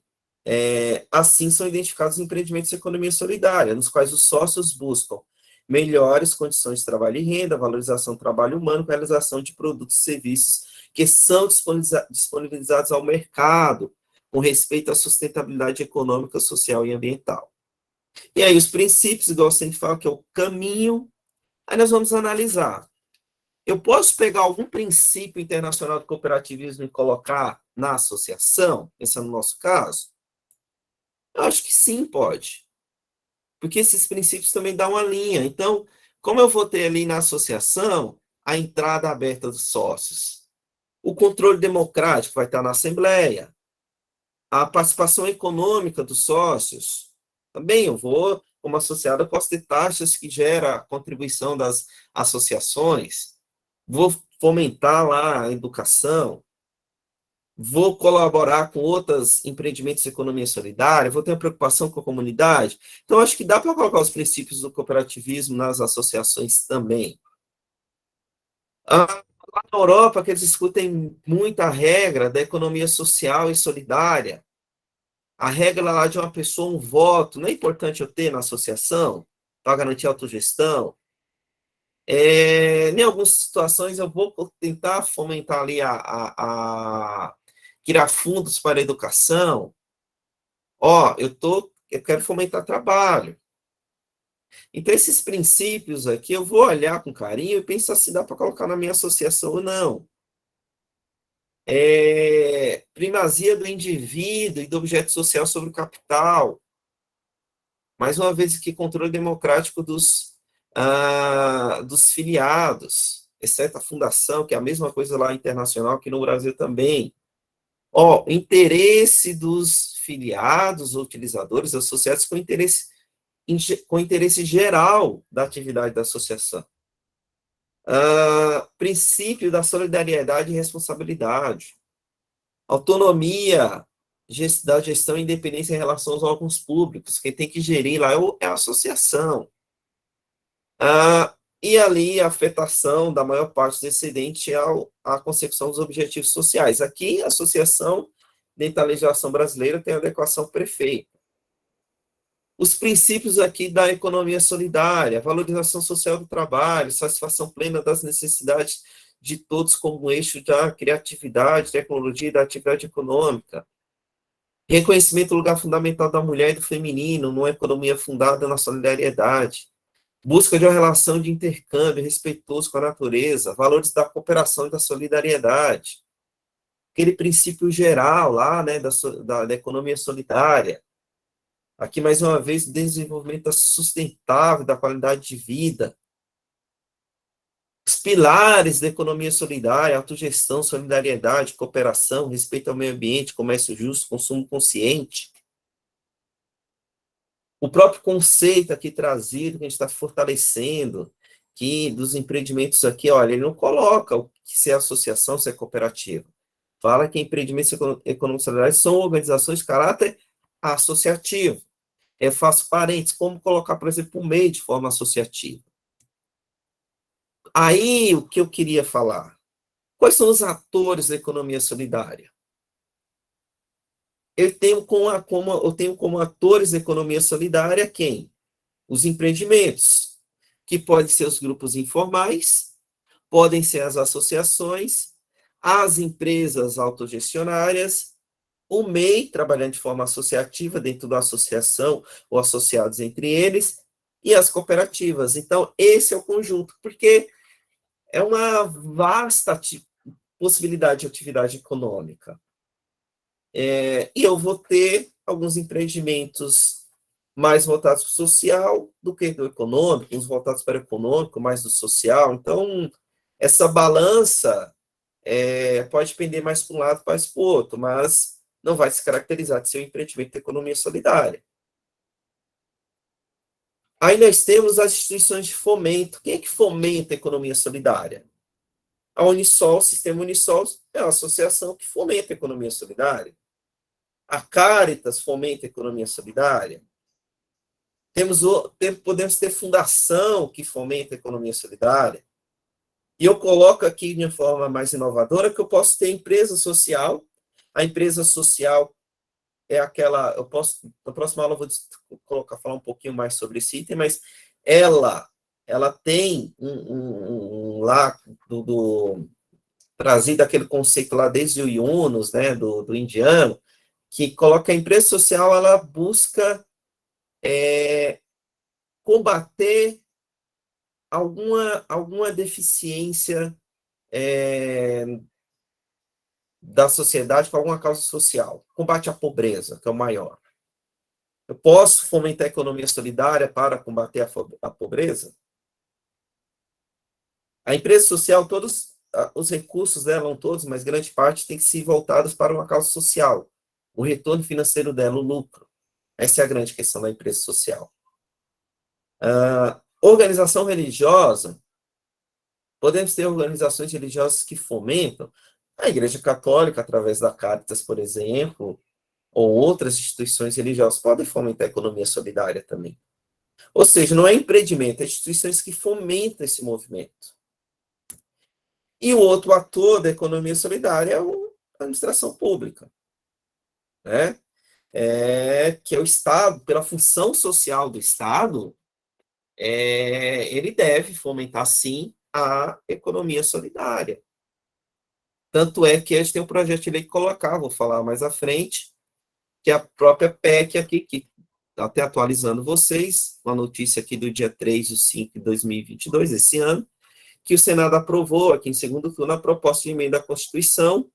assim são identificados os empreendimentos de economia solidária, nos quais os sócios buscam melhores condições de trabalho e renda, valorização do trabalho humano, realização de produtos e serviços que são disponibilizados ao mercado, com respeito à sustentabilidade econômica, social e ambiental. E aí os princípios, igual eu sempre falo, que é o caminho, aí nós vamos analisar. Eu posso pegar algum princípio internacional do cooperativismo e colocar na associação, pensando no nosso caso? Eu acho que sim, pode. Porque esses princípios também dão uma linha. Então, como eu vou ter ali na associação a entrada aberta dos sócios? O controle democrático vai estar na Assembleia. A participação econômica dos sócios. Também eu vou, como associado, eu posso ter taxas que geram a contribuição das associações. Vou fomentar lá a educação. Vou colaborar com outros empreendimentos de economia solidária, vou ter uma preocupação com a comunidade. Então, acho que dá para colocar os princípios do cooperativismo nas associações também. Lá na Europa, que eles discutem muita regra da economia social e solidária. A regra lá de uma pessoa, um voto, não é importante eu ter na associação para garantir a autogestão? Em algumas situações, eu vou tentar fomentar ali criar fundos para a educação. Eu quero fomentar trabalho. Então, esses princípios aqui, eu vou olhar com carinho e pensar se dá para colocar na minha associação ou não. Primazia do indivíduo e do objeto social sobre o capital. Mais uma vez aqui, controle democrático dos filiados, exceto a fundação, que é a mesma coisa lá internacional, aqui no Brasil também. Interesse dos filiados, utilizadores, associados com interesse geral da atividade da associação. Princípio da solidariedade e responsabilidade. Autonomia da gestão e independência em relação aos órgãos públicos. Quem tem que gerir lá é a associação. E ali a afetação da maior parte do excedente à consecução dos objetivos sociais. Aqui, a associação, dentro da legislação brasileira, tem adequação prefeita. Os princípios aqui da economia solidária, valorização social do trabalho, satisfação plena das necessidades de todos como eixo da criatividade, tecnologia e da atividade econômica. Reconhecimento do lugar fundamental da mulher e do feminino numa economia fundada na solidariedade. Busca de uma relação de intercâmbio respeitoso com a natureza, valores da cooperação e da solidariedade. Aquele princípio geral lá, né, da economia solidária. Aqui, mais uma vez, desenvolvimento sustentável da qualidade de vida. Os pilares da economia solidária, autogestão, solidariedade, cooperação, respeito ao meio ambiente, comércio justo, consumo consciente. O próprio conceito aqui trazido, que a gente está fortalecendo, que dos empreendimentos aqui, olha, ele não coloca o que se é associação, se é cooperativa. Fala que empreendimentos econômicos solidários são organizações de caráter associativo. Eu faço parênteses, como colocar, por exemplo, o MEI de forma associativa. Aí, o que eu queria falar? Quais são os atores da economia solidária? Eu tenho como atores da economia solidária quem? Os empreendimentos, que podem ser os grupos informais, podem ser as associações, as empresas autogestionárias, o MEI, trabalhando de forma associativa dentro da associação ou associados entre eles, e as cooperativas. Então, esse é o conjunto, porque é uma vasta possibilidade de atividade econômica. E eu vou ter alguns empreendimentos mais voltados para o social do que do econômico, uns voltados para o econômico, mais do social. Então, essa balança pode pender mais para um lado, mais para o outro, mas não vai se caracterizar de ser um empreendimento de economia solidária. Aí nós temos as instituições de fomento. Quem é que fomenta a economia solidária? A Unisol, o Sistema Unisol, é uma associação que fomenta a economia solidária. A Caritas fomenta a economia solidária. Podemos ter fundação que fomenta a economia solidária. E eu coloco aqui de uma forma mais inovadora que eu posso ter empresa social. A empresa social é aquela, na próxima aula eu vou falar um pouquinho mais sobre esse item, mas ela tem lá trazido aquele conceito lá desde o Yunus, né, do indiano, que coloca a empresa social, ela busca combater alguma deficiência da sociedade com alguma causa social. Combate à pobreza, que é o maior. Eu posso fomentar a economia solidária para combater a pobreza? A empresa social, todos os recursos dela, não todos, mas grande parte, tem que ser voltados para uma causa social. O retorno financeiro dela, o lucro. Essa é a grande questão da empresa social. Organização religiosa, podemos ter organizações religiosas que fomentam a Igreja Católica, através da Caritas, por exemplo, ou outras instituições religiosas, podem fomentar a economia solidária também. Ou seja, não é empreendimento, é instituições que fomentam esse movimento. E o outro ator da economia solidária é a administração pública, né? Que é o Estado, pela função social do Estado, ele deve fomentar, sim, a economia solidária. Tanto é que a gente tem um projeto de lei que colocar, vou falar mais à frente, que é a própria PEC aqui, que está até atualizando vocês, uma notícia aqui do dia 3/5/2022, esse ano, que o Senado aprovou aqui em segundo turno a proposta de emenda à Constituição,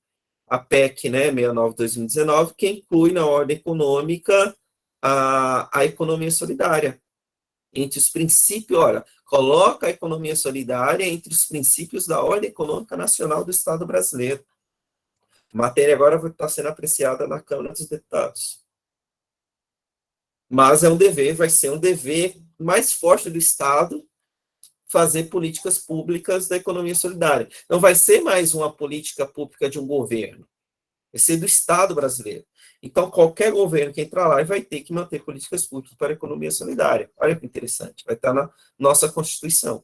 a PEC, né, 69/2019, que inclui na ordem econômica a economia solidária. Entre os princípios, olha, coloca a economia solidária entre os princípios da ordem econômica nacional do Estado brasileiro. A matéria agora vai estar sendo apreciada na Câmara dos Deputados. Mas é um dever, vai ser um dever mais forte do Estado fazer políticas públicas da economia solidária. Não vai ser mais uma política pública de um governo, vai ser do Estado brasileiro. Então, qualquer governo que entrar lá vai ter que manter políticas públicas para a economia solidária. Olha que interessante, vai estar na nossa Constituição.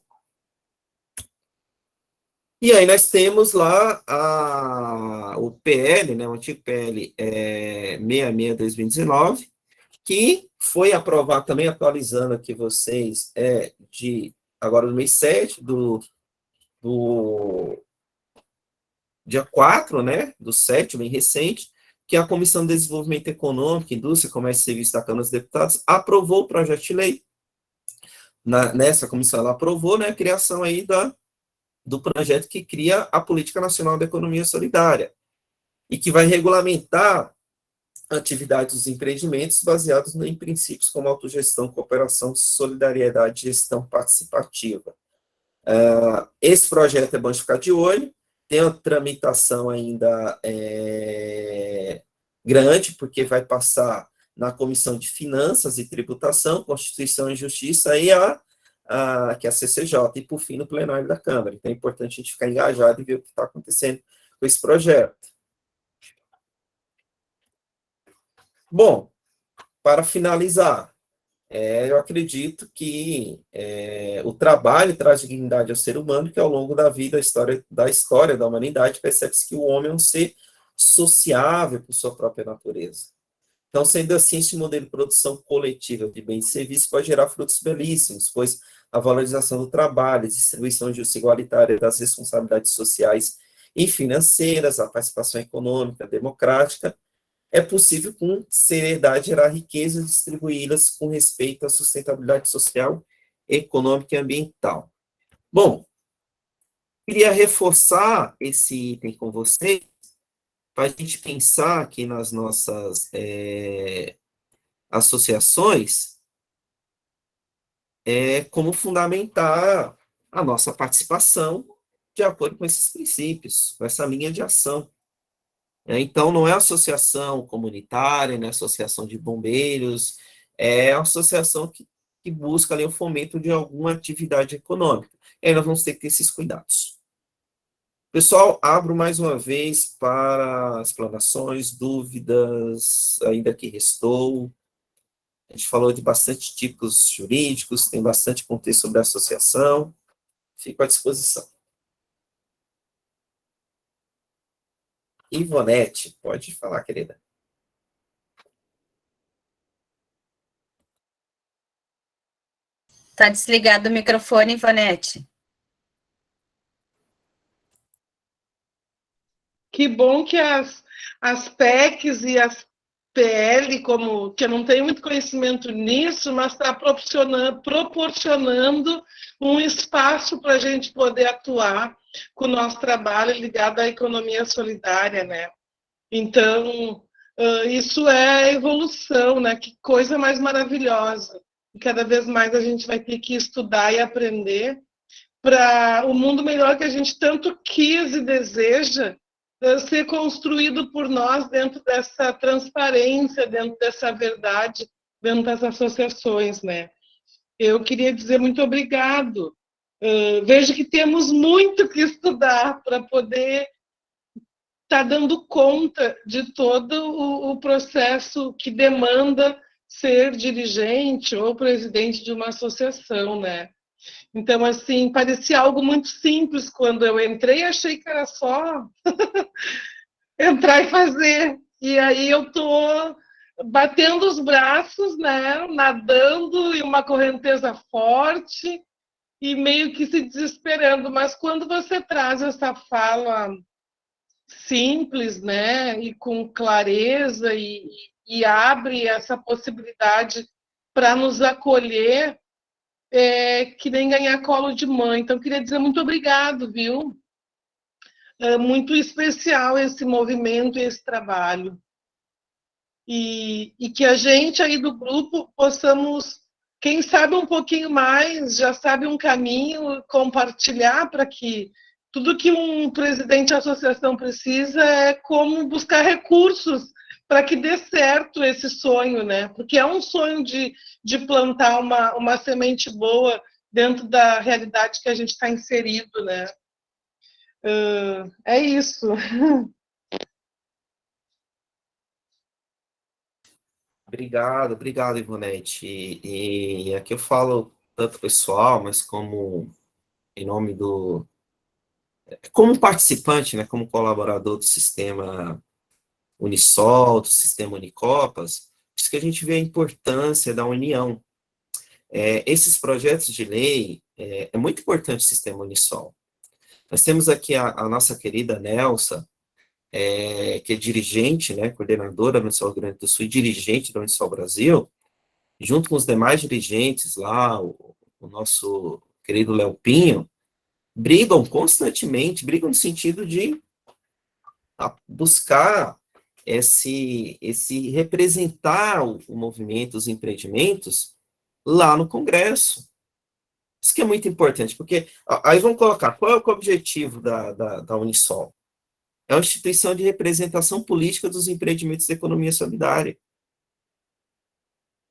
E aí nós temos lá o PL, né, o antigo PL 66/2019, que foi aprovado também, atualizando aqui vocês, agora no mês 7 do dia 4, né, do 7, bem recente, que a Comissão de Desenvolvimento Econômico, Indústria, Comércio e Serviços da Câmara dos Deputados aprovou o projeto de lei. Nessa comissão, ela aprovou, né, a criação aí do projeto que cria a Política Nacional da Economia Solidária, e que vai regulamentar a atividade dos empreendimentos baseados em princípios como autogestão, cooperação, solidariedade e gestão participativa. Esse projeto é bom de ficar de olho, tem uma tramitação ainda grande, porque vai passar na Comissão de Finanças e Tributação, Constituição e Justiça, e que é a CCJ, e por fim no plenário da Câmara. Então é importante a gente ficar engajado e ver o que está acontecendo com esse projeto. Bom, para finalizar, eu acredito que o trabalho traz dignidade ao ser humano, que ao longo da vida, da história da humanidade, percebe-se que o homem é um ser sociável por sua própria natureza. Então, sendo assim, esse modelo de produção coletiva de bens e serviços pode gerar frutos belíssimos, pois a valorização do trabalho, a distribuição justa e igualitária das responsabilidades sociais e financeiras, a participação econômica, democrática, é possível com seriedade gerar riqueza e distribuí-las com respeito à sustentabilidade social, econômica e ambiental. Bom, queria reforçar esse item com vocês, para a gente pensar aqui nas nossas associações, como fundamentar a nossa participação de acordo com esses princípios, com essa linha de ação. Então, não é associação comunitária, não é associação de bombeiros, é a associação que busca ali o fomento de alguma atividade econômica. E aí nós vamos ter que ter esses cuidados. Pessoal, abro mais uma vez para explanações, dúvidas, ainda que restou. A gente falou de bastante tipos jurídicos, tem bastante contexto sobre a associação. Fico à disposição. Ivonete, pode falar, querida. Está desligado o microfone, Ivonete. Que bom que as PECs e as PL, como que eu não tenho muito conhecimento nisso, mas está proporcionando um espaço para a gente poder atuar com o nosso trabalho ligado à economia solidária, né? Então, isso é evolução, né? Que coisa mais maravilhosa. E cada vez mais a gente vai ter que estudar e aprender para o mundo melhor que a gente tanto quis e deseja ser construído por nós dentro dessa transparência, dentro dessa verdade, dentro das associações, né? Eu queria dizer muito obrigado. Vejo que temos muito que estudar para poder estar dando conta de todo o processo que demanda ser dirigente ou presidente de uma associação, né? Então, assim, parecia algo muito simples quando eu entrei, achei que era só entrar e fazer. E aí eu tô batendo os braços, né, nadando em uma correnteza forte e meio que se desesperando. Mas quando você traz essa fala simples, né, e com clareza e abre essa possibilidade para nos acolher, que nem ganhar colo de mãe. Então, queria dizer muito obrigado, viu? É muito especial esse movimento e esse trabalho. E que a gente aí do grupo possamos, quem sabe um pouquinho mais, já sabe um caminho, compartilhar para que tudo que um presidente de associação precisa é como buscar recursos para que dê certo esse sonho, né? Porque é um sonho de plantar uma semente boa dentro da realidade que a gente está inserido, né? É isso. Obrigado, Ivonete. E aqui eu falo tanto pessoal, mas como em nome como participante, né, como colaborador do sistema Unisol, do sistema Unicopas, isso que a gente vê a importância da união. Esses projetos de lei, é muito importante o sistema Unisol. Nós temos aqui a nossa querida Nelsa, que é dirigente, né, coordenadora do Unisol Rio Grande do Sul e dirigente do Unisol Brasil, junto com os demais dirigentes lá, o nosso querido Léo Pinho, brigam constantemente, brigam no sentido de buscar esse representar o movimento, os empreendimentos lá no Congresso. Isso que é muito importante, porque aí vamos colocar, qual é o objetivo da Unisol? É uma instituição de representação política dos empreendimentos da economia solidária.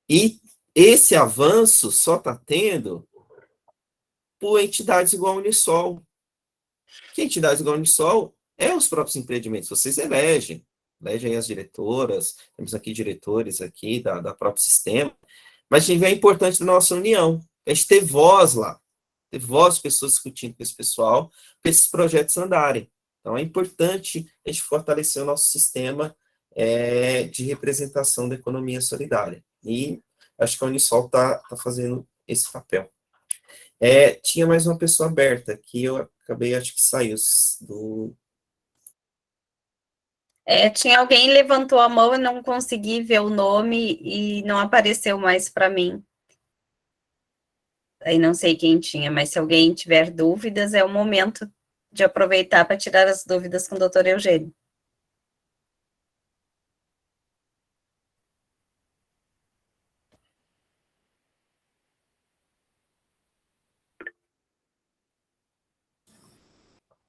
E esse avanço só está tendo por entidades igual a Unisol. Que entidades igual a Unisol é os próprios empreendimentos. Vocês elegem aí as diretoras, temos aqui diretores aqui da próprio sistema, mas a gente vê a importância da nossa união, a gente ter voz lá, ter voz, pessoas discutindo com esse pessoal, para esses projetos andarem. Então, é importante a gente fortalecer o nosso sistema de representação da economia solidária. E acho que a Unisol está fazendo esse papel. Tinha mais uma pessoa aberta, que eu acabei, acho que saiu do... Tinha alguém que levantou a mão e não consegui ver o nome e não apareceu mais para mim. Aí não sei quem tinha, mas se alguém tiver dúvidas, é o momento de aproveitar para tirar as dúvidas com o doutor Eugênio.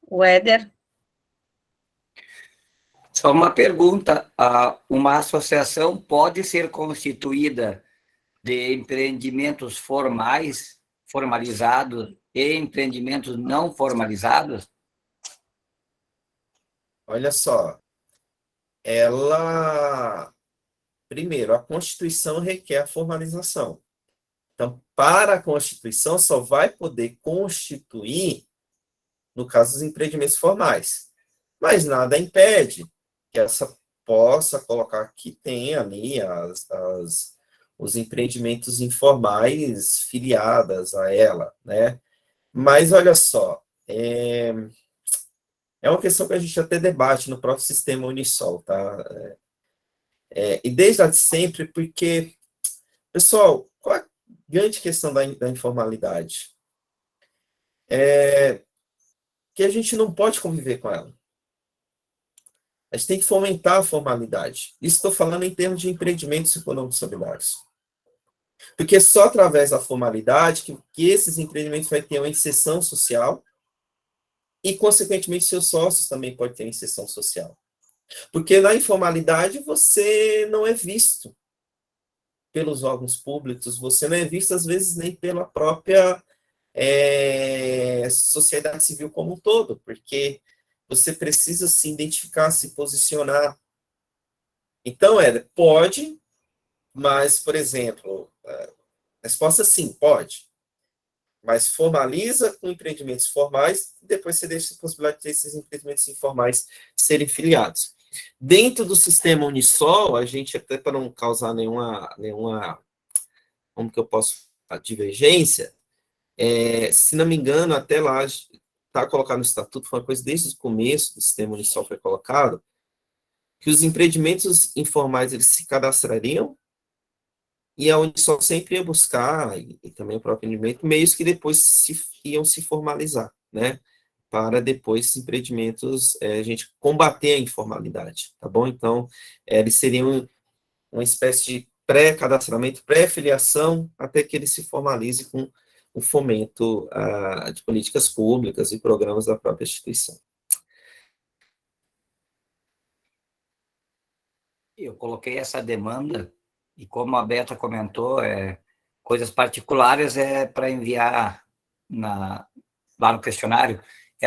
O Éder? Só uma pergunta: uma associação pode ser constituída de empreendimentos formalizados e empreendimentos não formalizados? Olha só, primeiro, a Constituição requer a formalização. Então, para a Constituição, só vai poder constituir, no caso dos empreendimentos formais. Mas nada impede que essa possa colocar que tem ali os empreendimentos informais filiadas a ela, né? Mas, olha só, é uma questão que a gente até debate no próprio sistema Unisol, tá? E desde lá de sempre, porque, pessoal, qual é a grande questão da informalidade? Que a gente não pode conviver com ela. A gente tem que fomentar a formalidade. Isso estou falando em termos de empreendimentos econômicos solidários. Porque é só através da formalidade que esses empreendimentos vão ter uma inserção social e, consequentemente, seus sócios também podem ter inserção social. Porque na informalidade você não é visto pelos órgãos públicos, você não é visto, às vezes, nem pela própria sociedade civil como um todo, porque você precisa se identificar, se posicionar. Então, pode, mas, por exemplo, a resposta sim, pode, mas formaliza com empreendimentos formais, e depois você deixa a possibilidade desses empreendimentos informais serem filiados. Dentro do sistema Unisol, a gente, até para não causar nenhuma como que eu posso, a divergência, se não me engano, até lá, está colocado no estatuto, foi uma coisa desde o começo do sistema Unisol foi colocado, que os empreendimentos informais, eles se cadastrariam, e a Unisol sempre ia buscar, e também o próprio empreendimento, meios que depois iam se formalizar, né? Para depois esses empreendimentos, a gente combater a informalidade, tá bom? Então, eles seriam uma espécie de pré-cadastramento, pré-filiação, até que ele se formalize com o fomento de políticas públicas e programas da própria instituição. Eu coloquei essa demanda, e como a Beta comentou, coisas particulares para enviar lá no questionário,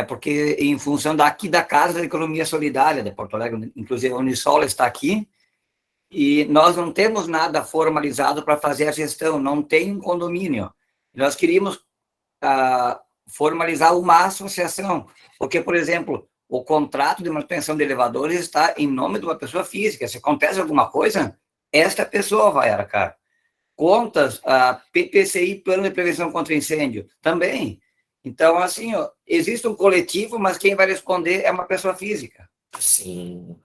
porque em função daqui da Casa da Economia Solidária de Porto Alegre, inclusive a Unisol está aqui, e nós não temos nada formalizado para fazer a gestão, não tem um condomínio. Nós queríamos formalizar uma associação, porque, por exemplo, o contrato de manutenção de elevadores está em nome de uma pessoa física. Se acontece alguma coisa, esta pessoa vai arcar. Contas, PPCI, Plano de Prevenção contra Incêndio, também. Então, assim, existe um coletivo, mas quem vai responder é uma pessoa física. Sim.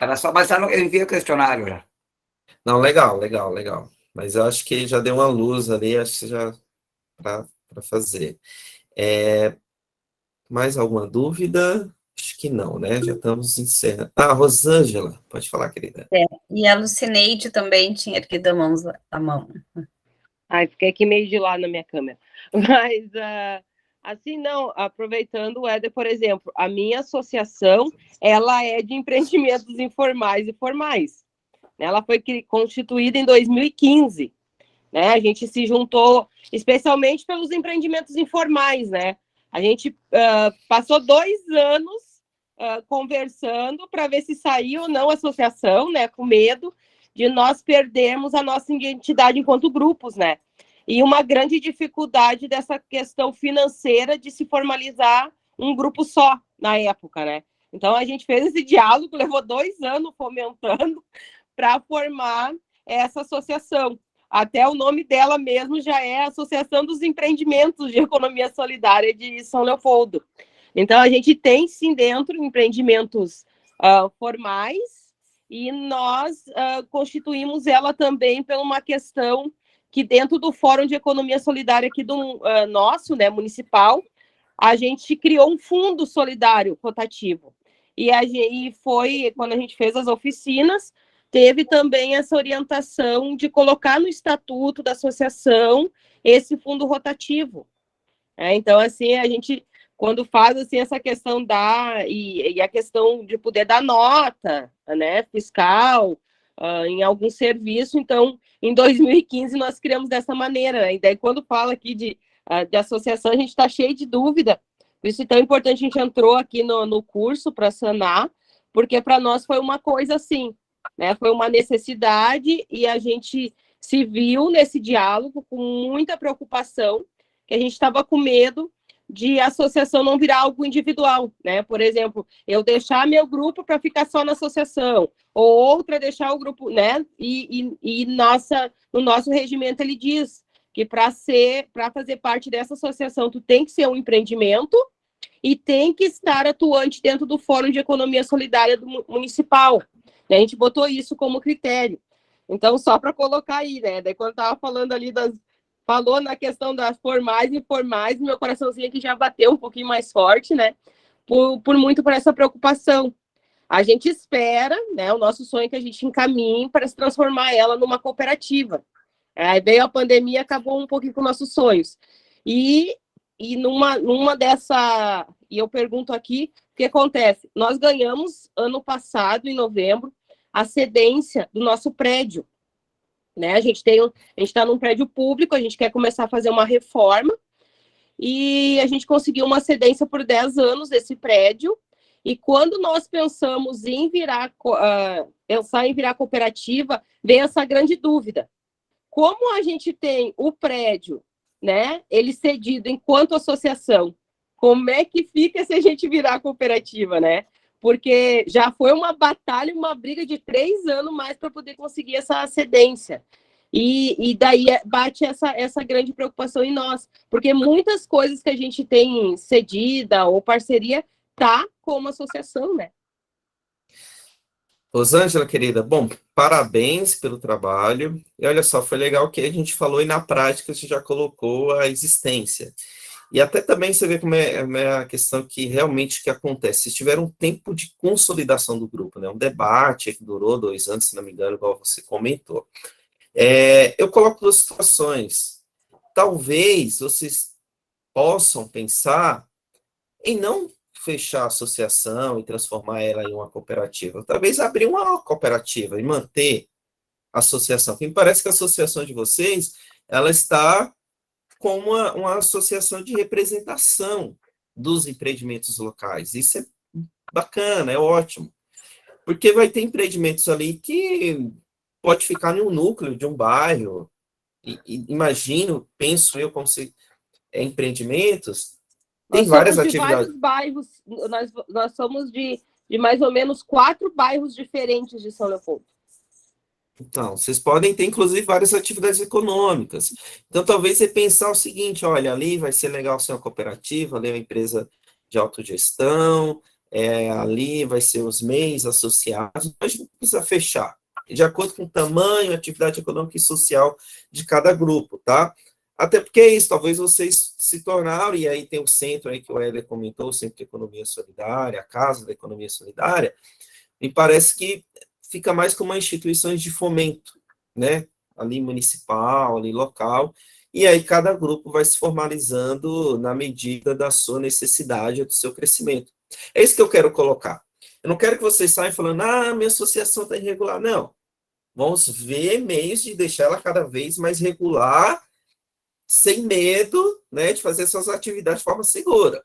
Era só, mas eu enviei o questionário já. Não, legal. Mas eu acho que já deu uma luz ali, acho que já para fazer. Mais alguma dúvida? Acho que não, né? Já estamos encerrando. Rosângela, pode falar, querida. E a Lucineide também tinha erguido a mão. Ai, fiquei aqui meio de lado na minha câmera. Mas, assim, não, aproveitando o Éder, por exemplo, a minha associação, ela é de empreendimentos informais e formais. Ela foi constituída em 2015, né? A gente se juntou, especialmente pelos empreendimentos informais, né? A gente passou 2 anos conversando para ver se saía ou não a associação, né? Com medo de nós perdermos a nossa identidade enquanto grupos, né? E uma grande dificuldade dessa questão financeira de se formalizar um grupo só na época, né? Então, a gente fez esse diálogo, levou 2 anos fomentando para formar essa associação. Até o nome dela mesmo já é Associação dos Empreendimentos de Economia Solidária de São Leopoldo. Então, a gente tem, sim, dentro empreendimentos formais, e nós constituímos ela também por uma questão que dentro do Fórum de Economia Solidária aqui do nosso, né, municipal, a gente criou um fundo solidário rotativo. E foi, quando a gente fez as oficinas, teve também essa orientação de colocar no estatuto da associação esse fundo rotativo. Então, assim, a gente, quando faz assim, essa questão e a questão de poder dar nota, né, fiscal, em algum serviço, então, em 2015, nós criamos dessa maneira. E daí, quando fala aqui de associação, a gente está cheio de dúvida. Por isso é tão importante, a gente entrou aqui no curso para sanar, porque para nós foi uma coisa assim, né? Foi uma necessidade, e a gente se viu nesse diálogo com muita preocupação, que a gente estava com medo de a associação não virar algo individual, né? Por exemplo, eu deixar meu grupo para ficar só na associação, ou outra deixar o grupo, né? E no nosso regimento ele diz que para fazer parte dessa associação, tu tem que ser um empreendimento e tem que estar atuante dentro do Fórum de Economia Solidária do municipal. E a gente botou isso como critério. Então, só para colocar aí, né? Daí, quando eu estava falando ali falou na questão das formais e informais, meu coraçãozinho aqui já bateu um pouquinho mais forte, né? Por essa preocupação. A gente espera, né? O nosso sonho é que a gente encaminhe para se transformar ela numa cooperativa. Aí veio a pandemia, acabou um pouquinho com nossos sonhos. E numa dessa... E eu pergunto aqui, o que acontece? Nós ganhamos, ano passado, em novembro, a cedência do nosso prédio. Né? A gente está num prédio público, a gente quer começar a fazer uma reforma, e a gente conseguiu uma cedência por 10 anos desse prédio, e quando nós pensamos em pensar em virar cooperativa, vem essa grande dúvida. Como a gente tem o prédio, né, ele cedido enquanto associação, como é que fica se a gente virar cooperativa, né? Porque já foi uma batalha, uma briga de 3 anos mais para poder conseguir essa cedência. E daí bate essa grande preocupação em nós, porque muitas coisas que a gente tem cedida ou parceria tá como associação, né? Rosângela, querida, bom, parabéns pelo trabalho. E olha só, foi legal que a gente falou e na prática você já colocou a existência. E até também você vê como é a questão que realmente que acontece. Vocês tiveram um tempo de consolidação do grupo, né? Um debate que durou 2 anos, se não me engano, igual você comentou. Eu coloco 2 situações. Talvez vocês possam pensar em não fechar a associação e transformar ela em uma cooperativa. Talvez abrir uma cooperativa e manter a associação. Porque me parece que a associação de vocês, ela está como uma associação de representação dos empreendimentos locais. Isso é bacana, é ótimo. Porque vai ter empreendimentos ali que pode ficar em um núcleo de um bairro. Imagino, penso eu, como se empreendimentos, tem várias atividades. Vários bairros, nós somos de mais ou menos 4 bairros diferentes de São Leopoldo. Então, vocês podem ter, inclusive, várias atividades econômicas. Então, talvez você pensar o seguinte, olha, ali vai ser legal ser uma cooperativa, ali é uma empresa de autogestão, ali vai ser os MEIs associados, mas não precisa fechar, de acordo com o tamanho, atividade econômica e social de cada grupo, tá? Até porque é isso, talvez vocês se tornaram, e aí tem o centro aí que o Héder comentou, o Centro de Economia Solidária, a Casa da Economia Solidária, me parece que fica mais como instituições de fomento, né? Ali municipal, ali local, e aí cada grupo vai se formalizando na medida da sua necessidade, do seu crescimento. É isso que eu quero colocar. Eu não quero que vocês saiam falando, minha associação está irregular. Não. Vamos ver meios de deixar ela cada vez mais regular, sem medo, né, de fazer suas atividades de forma segura.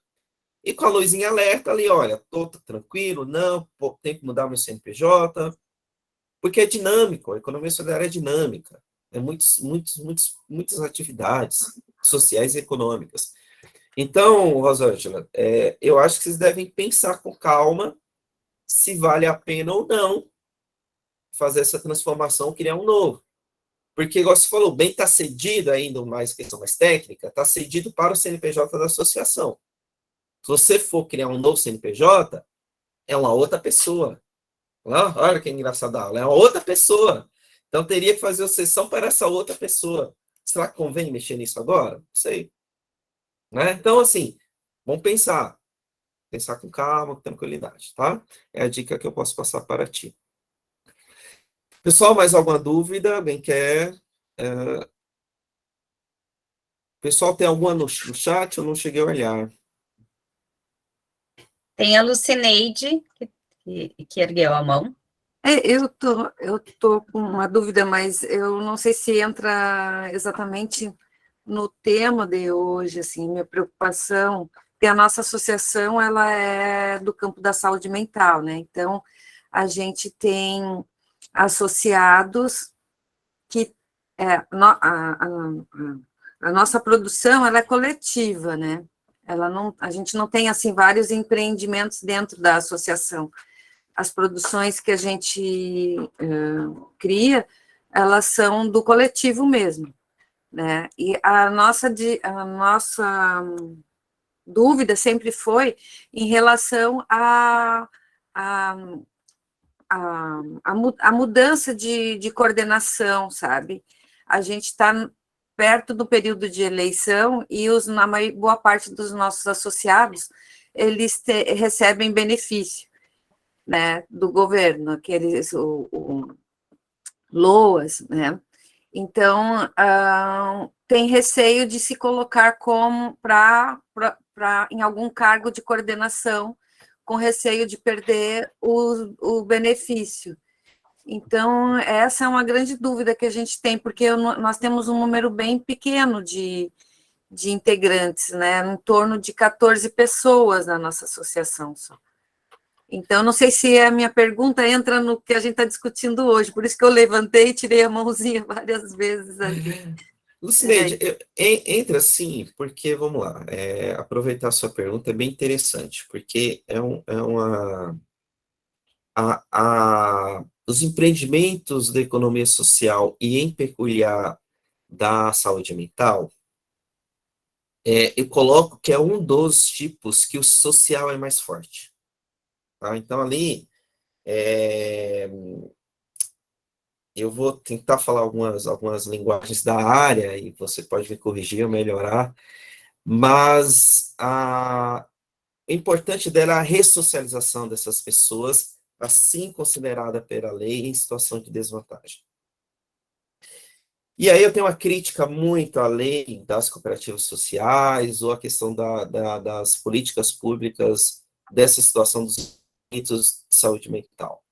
E com a luzinha alerta ali, olha, estou tranquilo, não, tem que mudar meu CNPJ, porque é dinâmico, a economia solidária é dinâmica, muitas atividades sociais e econômicas. Então, Rosângela, eu acho que vocês devem pensar com calma se vale a pena ou não fazer essa transformação, criar um novo. Porque, igual você falou, bem está cedido ainda, mais questão mais técnica, está cedido para o CNPJ da associação. Se você for criar um novo CNPJ, é uma outra pessoa. Olha que engraçado, é uma outra pessoa. Então, teria que fazer a sessão para essa outra pessoa. Será que convém mexer nisso agora? Não sei. Né? Então, assim, vamos pensar. Pensar com calma, com tranquilidade, tá? É a dica que eu posso passar para ti. Pessoal, mais alguma dúvida? Alguém quer? Pessoal, tem alguma no chat? Eu não cheguei a olhar. Tem a Lucineide, que ergueu a mão. Eu tô com uma dúvida, mas eu não sei se entra exatamente no tema de hoje, assim, minha preocupação, porque a nossa associação, ela é do campo da saúde mental, né? Então, a gente tem associados que a nossa produção, ela é coletiva, né? A gente não tem, assim, vários empreendimentos dentro da associação. As produções que a gente cria, elas são do coletivo mesmo, né? E a nossa dúvida sempre foi em relação a mudança de coordenação, sabe? A gente está perto do período de eleição e boa parte dos nossos associados, eles recebem benefício, né, do governo, aqueles, o LOAS, né? Então, tem receio de se colocar como em algum cargo de coordenação, com receio de perder o benefício. Então, essa é uma grande dúvida que a gente tem, porque nós temos um número bem pequeno de integrantes, né? Em torno de 14 pessoas na nossa associação só. Então, não sei se a minha pergunta entra no que a gente está discutindo hoje, por isso que eu levantei e tirei a mãozinha várias vezes ali. Lucineide, entra sim, porque, vamos lá, aproveitar a sua pergunta é bem interessante, porque os empreendimentos da economia social e, em peculiar, da saúde mental, eu coloco que é um dos tipos que o social é mais forte. Tá? Então, ali, eu vou tentar falar algumas linguagens da área, e você pode me corrigir ou melhorar, mas o importante dela é a ressocialização dessas pessoas, assim considerada pela lei, em situação de desvantagem. E aí eu tenho uma crítica muito à lei das cooperativas sociais, ou a questão das políticas públicas dessa situação dos direitos de saúde mental.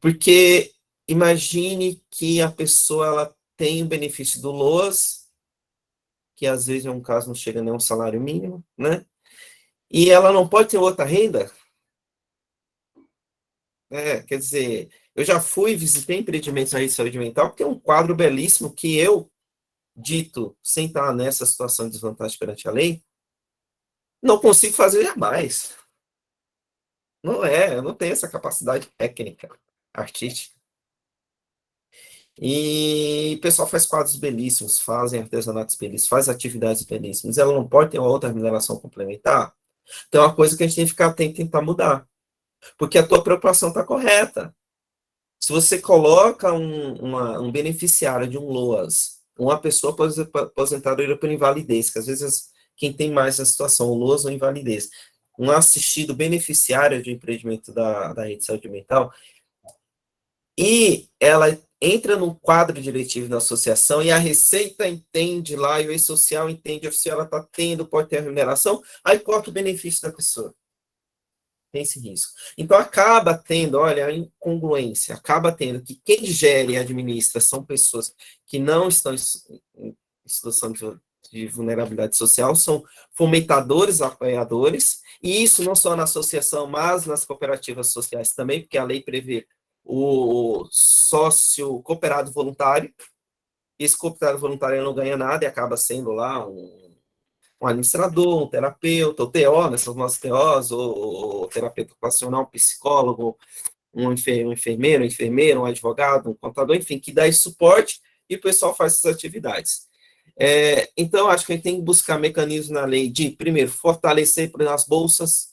Porque imagine que a pessoa ela tem o benefício do LOAS, que às vezes é um caso não chega nem a um salário mínimo, né? E ela não pode ter outra renda. Quer dizer, eu já visitei empreendimentos aí de saúde mental, porque é um quadro belíssimo que eu, dito, sem estar nessa situação de desvantagem perante a lei, não consigo fazer jamais. Eu não tenho essa capacidade técnica, artística. E o pessoal faz quadros belíssimos, fazem artesanatos belíssimos, faz atividades belíssimas. Ela não pode ter uma outra remuneração complementar? Então, é uma coisa que a gente tem que ficar atento e tentar mudar. Porque a tua preocupação está correta. Se você coloca um beneficiário de um LOAS, uma pessoa aposentadoria por invalidez, que às vezes quem tem mais essa situação, o LOAS ou invalidez, um assistido beneficiário de empreendimento da rede de saúde mental, e ela entra no quadro diretivo da associação e a Receita entende lá, e o E-Social entende se ela está tendo, pode ter a remuneração, aí corta o benefício da pessoa. Tem esse risco. Então, acaba tendo, olha, a incongruência, acaba tendo que quem gere e administra são pessoas que não estão em situação de vulnerabilidade social, são fomentadores, apoiadores, e isso não só na associação, mas nas cooperativas sociais também, porque a lei prevê o sócio cooperado voluntário. Esse cooperado voluntário não ganha nada e acaba sendo lá um administrador, um terapeuta, o TO, né, são os nossos TOs, ou terapeuta ocupacional, um psicólogo, um enfermeiro, um advogado, um contador, enfim, que dá esse suporte e o pessoal faz essas atividades. Então, acho que a gente tem que buscar mecanismos na lei de, primeiro, fortalecer as bolsas.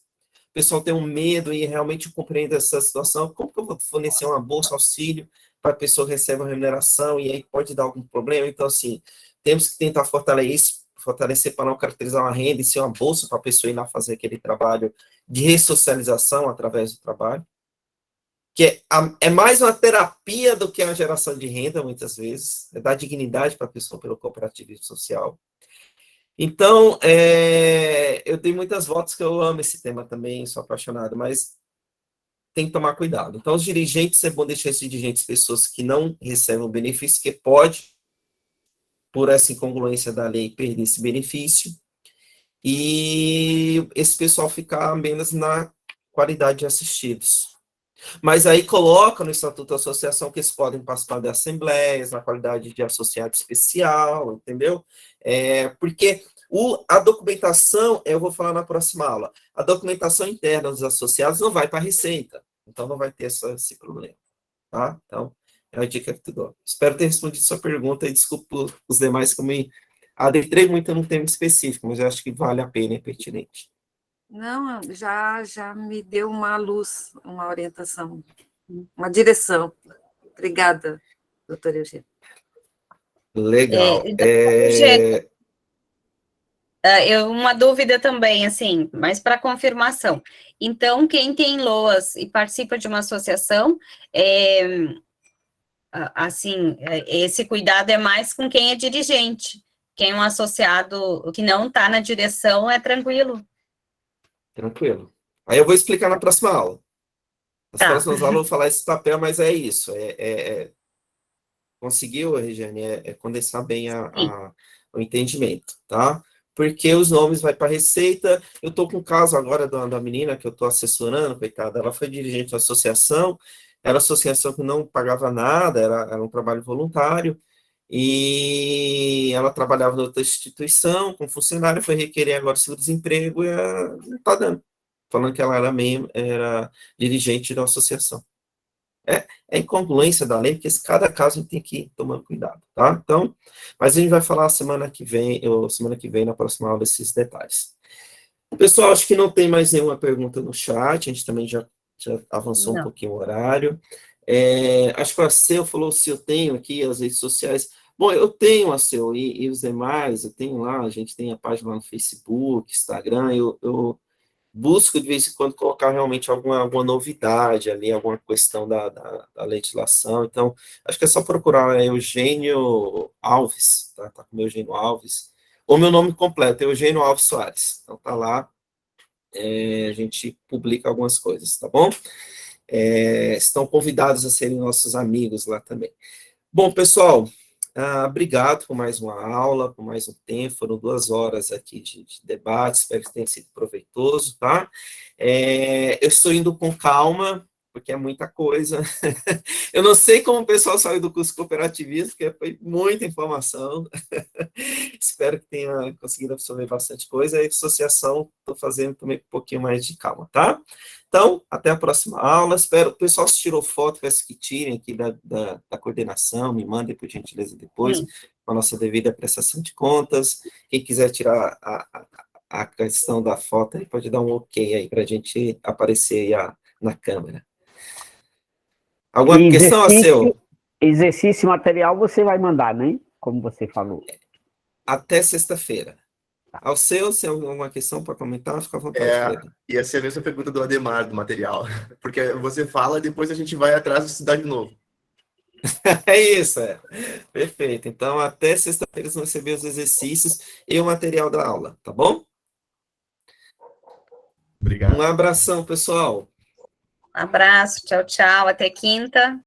O pessoal tem um medo e realmente compreende essa situação. Como que eu vou fornecer uma bolsa, auxílio, para a pessoa receber uma remuneração e aí pode dar algum problema? Então, assim, temos que tentar fortalecer para não caracterizar uma renda e ser uma bolsa para a pessoa ir lá fazer aquele trabalho de ressocialização através do trabalho, que é mais uma terapia do que uma geração de renda, muitas vezes, dar dignidade para a pessoa pelo cooperativismo social. Então, eu tenho muitas voltas que eu amo esse tema também, sou apaixonado, mas tem que tomar cuidado. Então, os dirigentes, é bom deixar esses dirigentes pessoas que não recebem o benefício, que pode, por essa incongruência da lei, perder esse benefício, e esse pessoal ficar menos na qualidade de assistidos. Mas aí coloca no Estatuto da Associação que eles podem participar de assembleias, na qualidade de associado especial, entendeu? Porque a documentação, eu vou falar na próxima aula, a documentação interna dos associados não vai para a Receita, então não vai ter esse problema, tá? Então, é uma dica que tu dou. Espero ter respondido sua pergunta e desculpa os demais que eu me adentrei muito num tema específico, mas eu acho que vale a pena, é pertinente. Não, já me deu uma luz, uma orientação. uma direção. Obrigada, doutora Eugênia. Legal. Eugênia, uma dúvida também, assim, mas para confirmação. Então, quem tem LOAS e participa de uma associação, assim, esse cuidado é mais com quem é dirigente. Quem é um associado que não está na direção é tranquilo. Tranquilo. Aí eu vou explicar na próxima aula. Nas Tá. próximas aulas eu vou falar esse papel, mas é isso. Conseguiu, Regiane, condensar bem o entendimento, tá? Porque os nomes vai para a Receita. Eu estou com o caso agora da menina que eu estou assessorando, coitada. Ela foi dirigente da associação, era associação que não pagava nada, era um trabalho voluntário, e ela trabalhava em outra instituição, com funcionário, foi requerer agora seguro-desemprego e não está dando. Falando que ela era dirigente da associação. É incongruência da lei, porque cada caso a gente tem que ir tomando cuidado, tá? Então, mas a gente vai falar semana que vem, na próxima aula, esses detalhes. Pessoal, acho que não tem mais nenhuma pergunta no chat, a gente também já avançou um pouquinho o horário. Acho que a Seu falou se eu tenho aqui as redes sociais. Bom, eu tenho a Seu e os demais, eu tenho lá, a gente tem a página lá no Facebook, Instagram, eu busco de vez em quando colocar realmente alguma novidade ali, alguma questão da legislação. Então, acho que é só procurar Eugênio Alves, tá com o Eugênio Alves, ou meu nome completo, Eugênio Alves Soares. Então, tá lá, a gente publica algumas coisas, tá bom? Estão convidados a serem nossos amigos lá também. Bom, pessoal, obrigado por mais uma aula, por mais um tempo, foram 2 horas aqui de debate, espero que tenha sido proveitoso, tá? Eu estou indo com calma, porque é muita coisa. Eu não sei como o pessoal saiu do curso cooperativismo, porque foi muita informação. Espero que tenha conseguido absorver bastante coisa, e a associação estou fazendo também com um pouquinho mais de calma, tá? Então, até a próxima aula, espero, o pessoal se tirou foto, peço que tirem aqui da coordenação, me mandem, por gentileza, depois, com a nossa devida prestação de contas. Quem quiser tirar a questão da foto, aí pode dar um ok aí, para a gente aparecer aí na câmera. Alguma questão, Seu? Exercício material você vai mandar, né? Como você falou. Até sexta-feira. Ao Seu, se tem alguma questão para comentar, fica à vontade. Ia ser a mesma pergunta do Ademar, do material. Porque você fala, depois a gente vai atrás e estudar de novo. É isso, perfeito. Então, até sexta-feira vocês vão receber os exercícios e o material da aula, tá bom? Obrigado. Um abração, pessoal. Abraço, tchau, tchau, até quinta.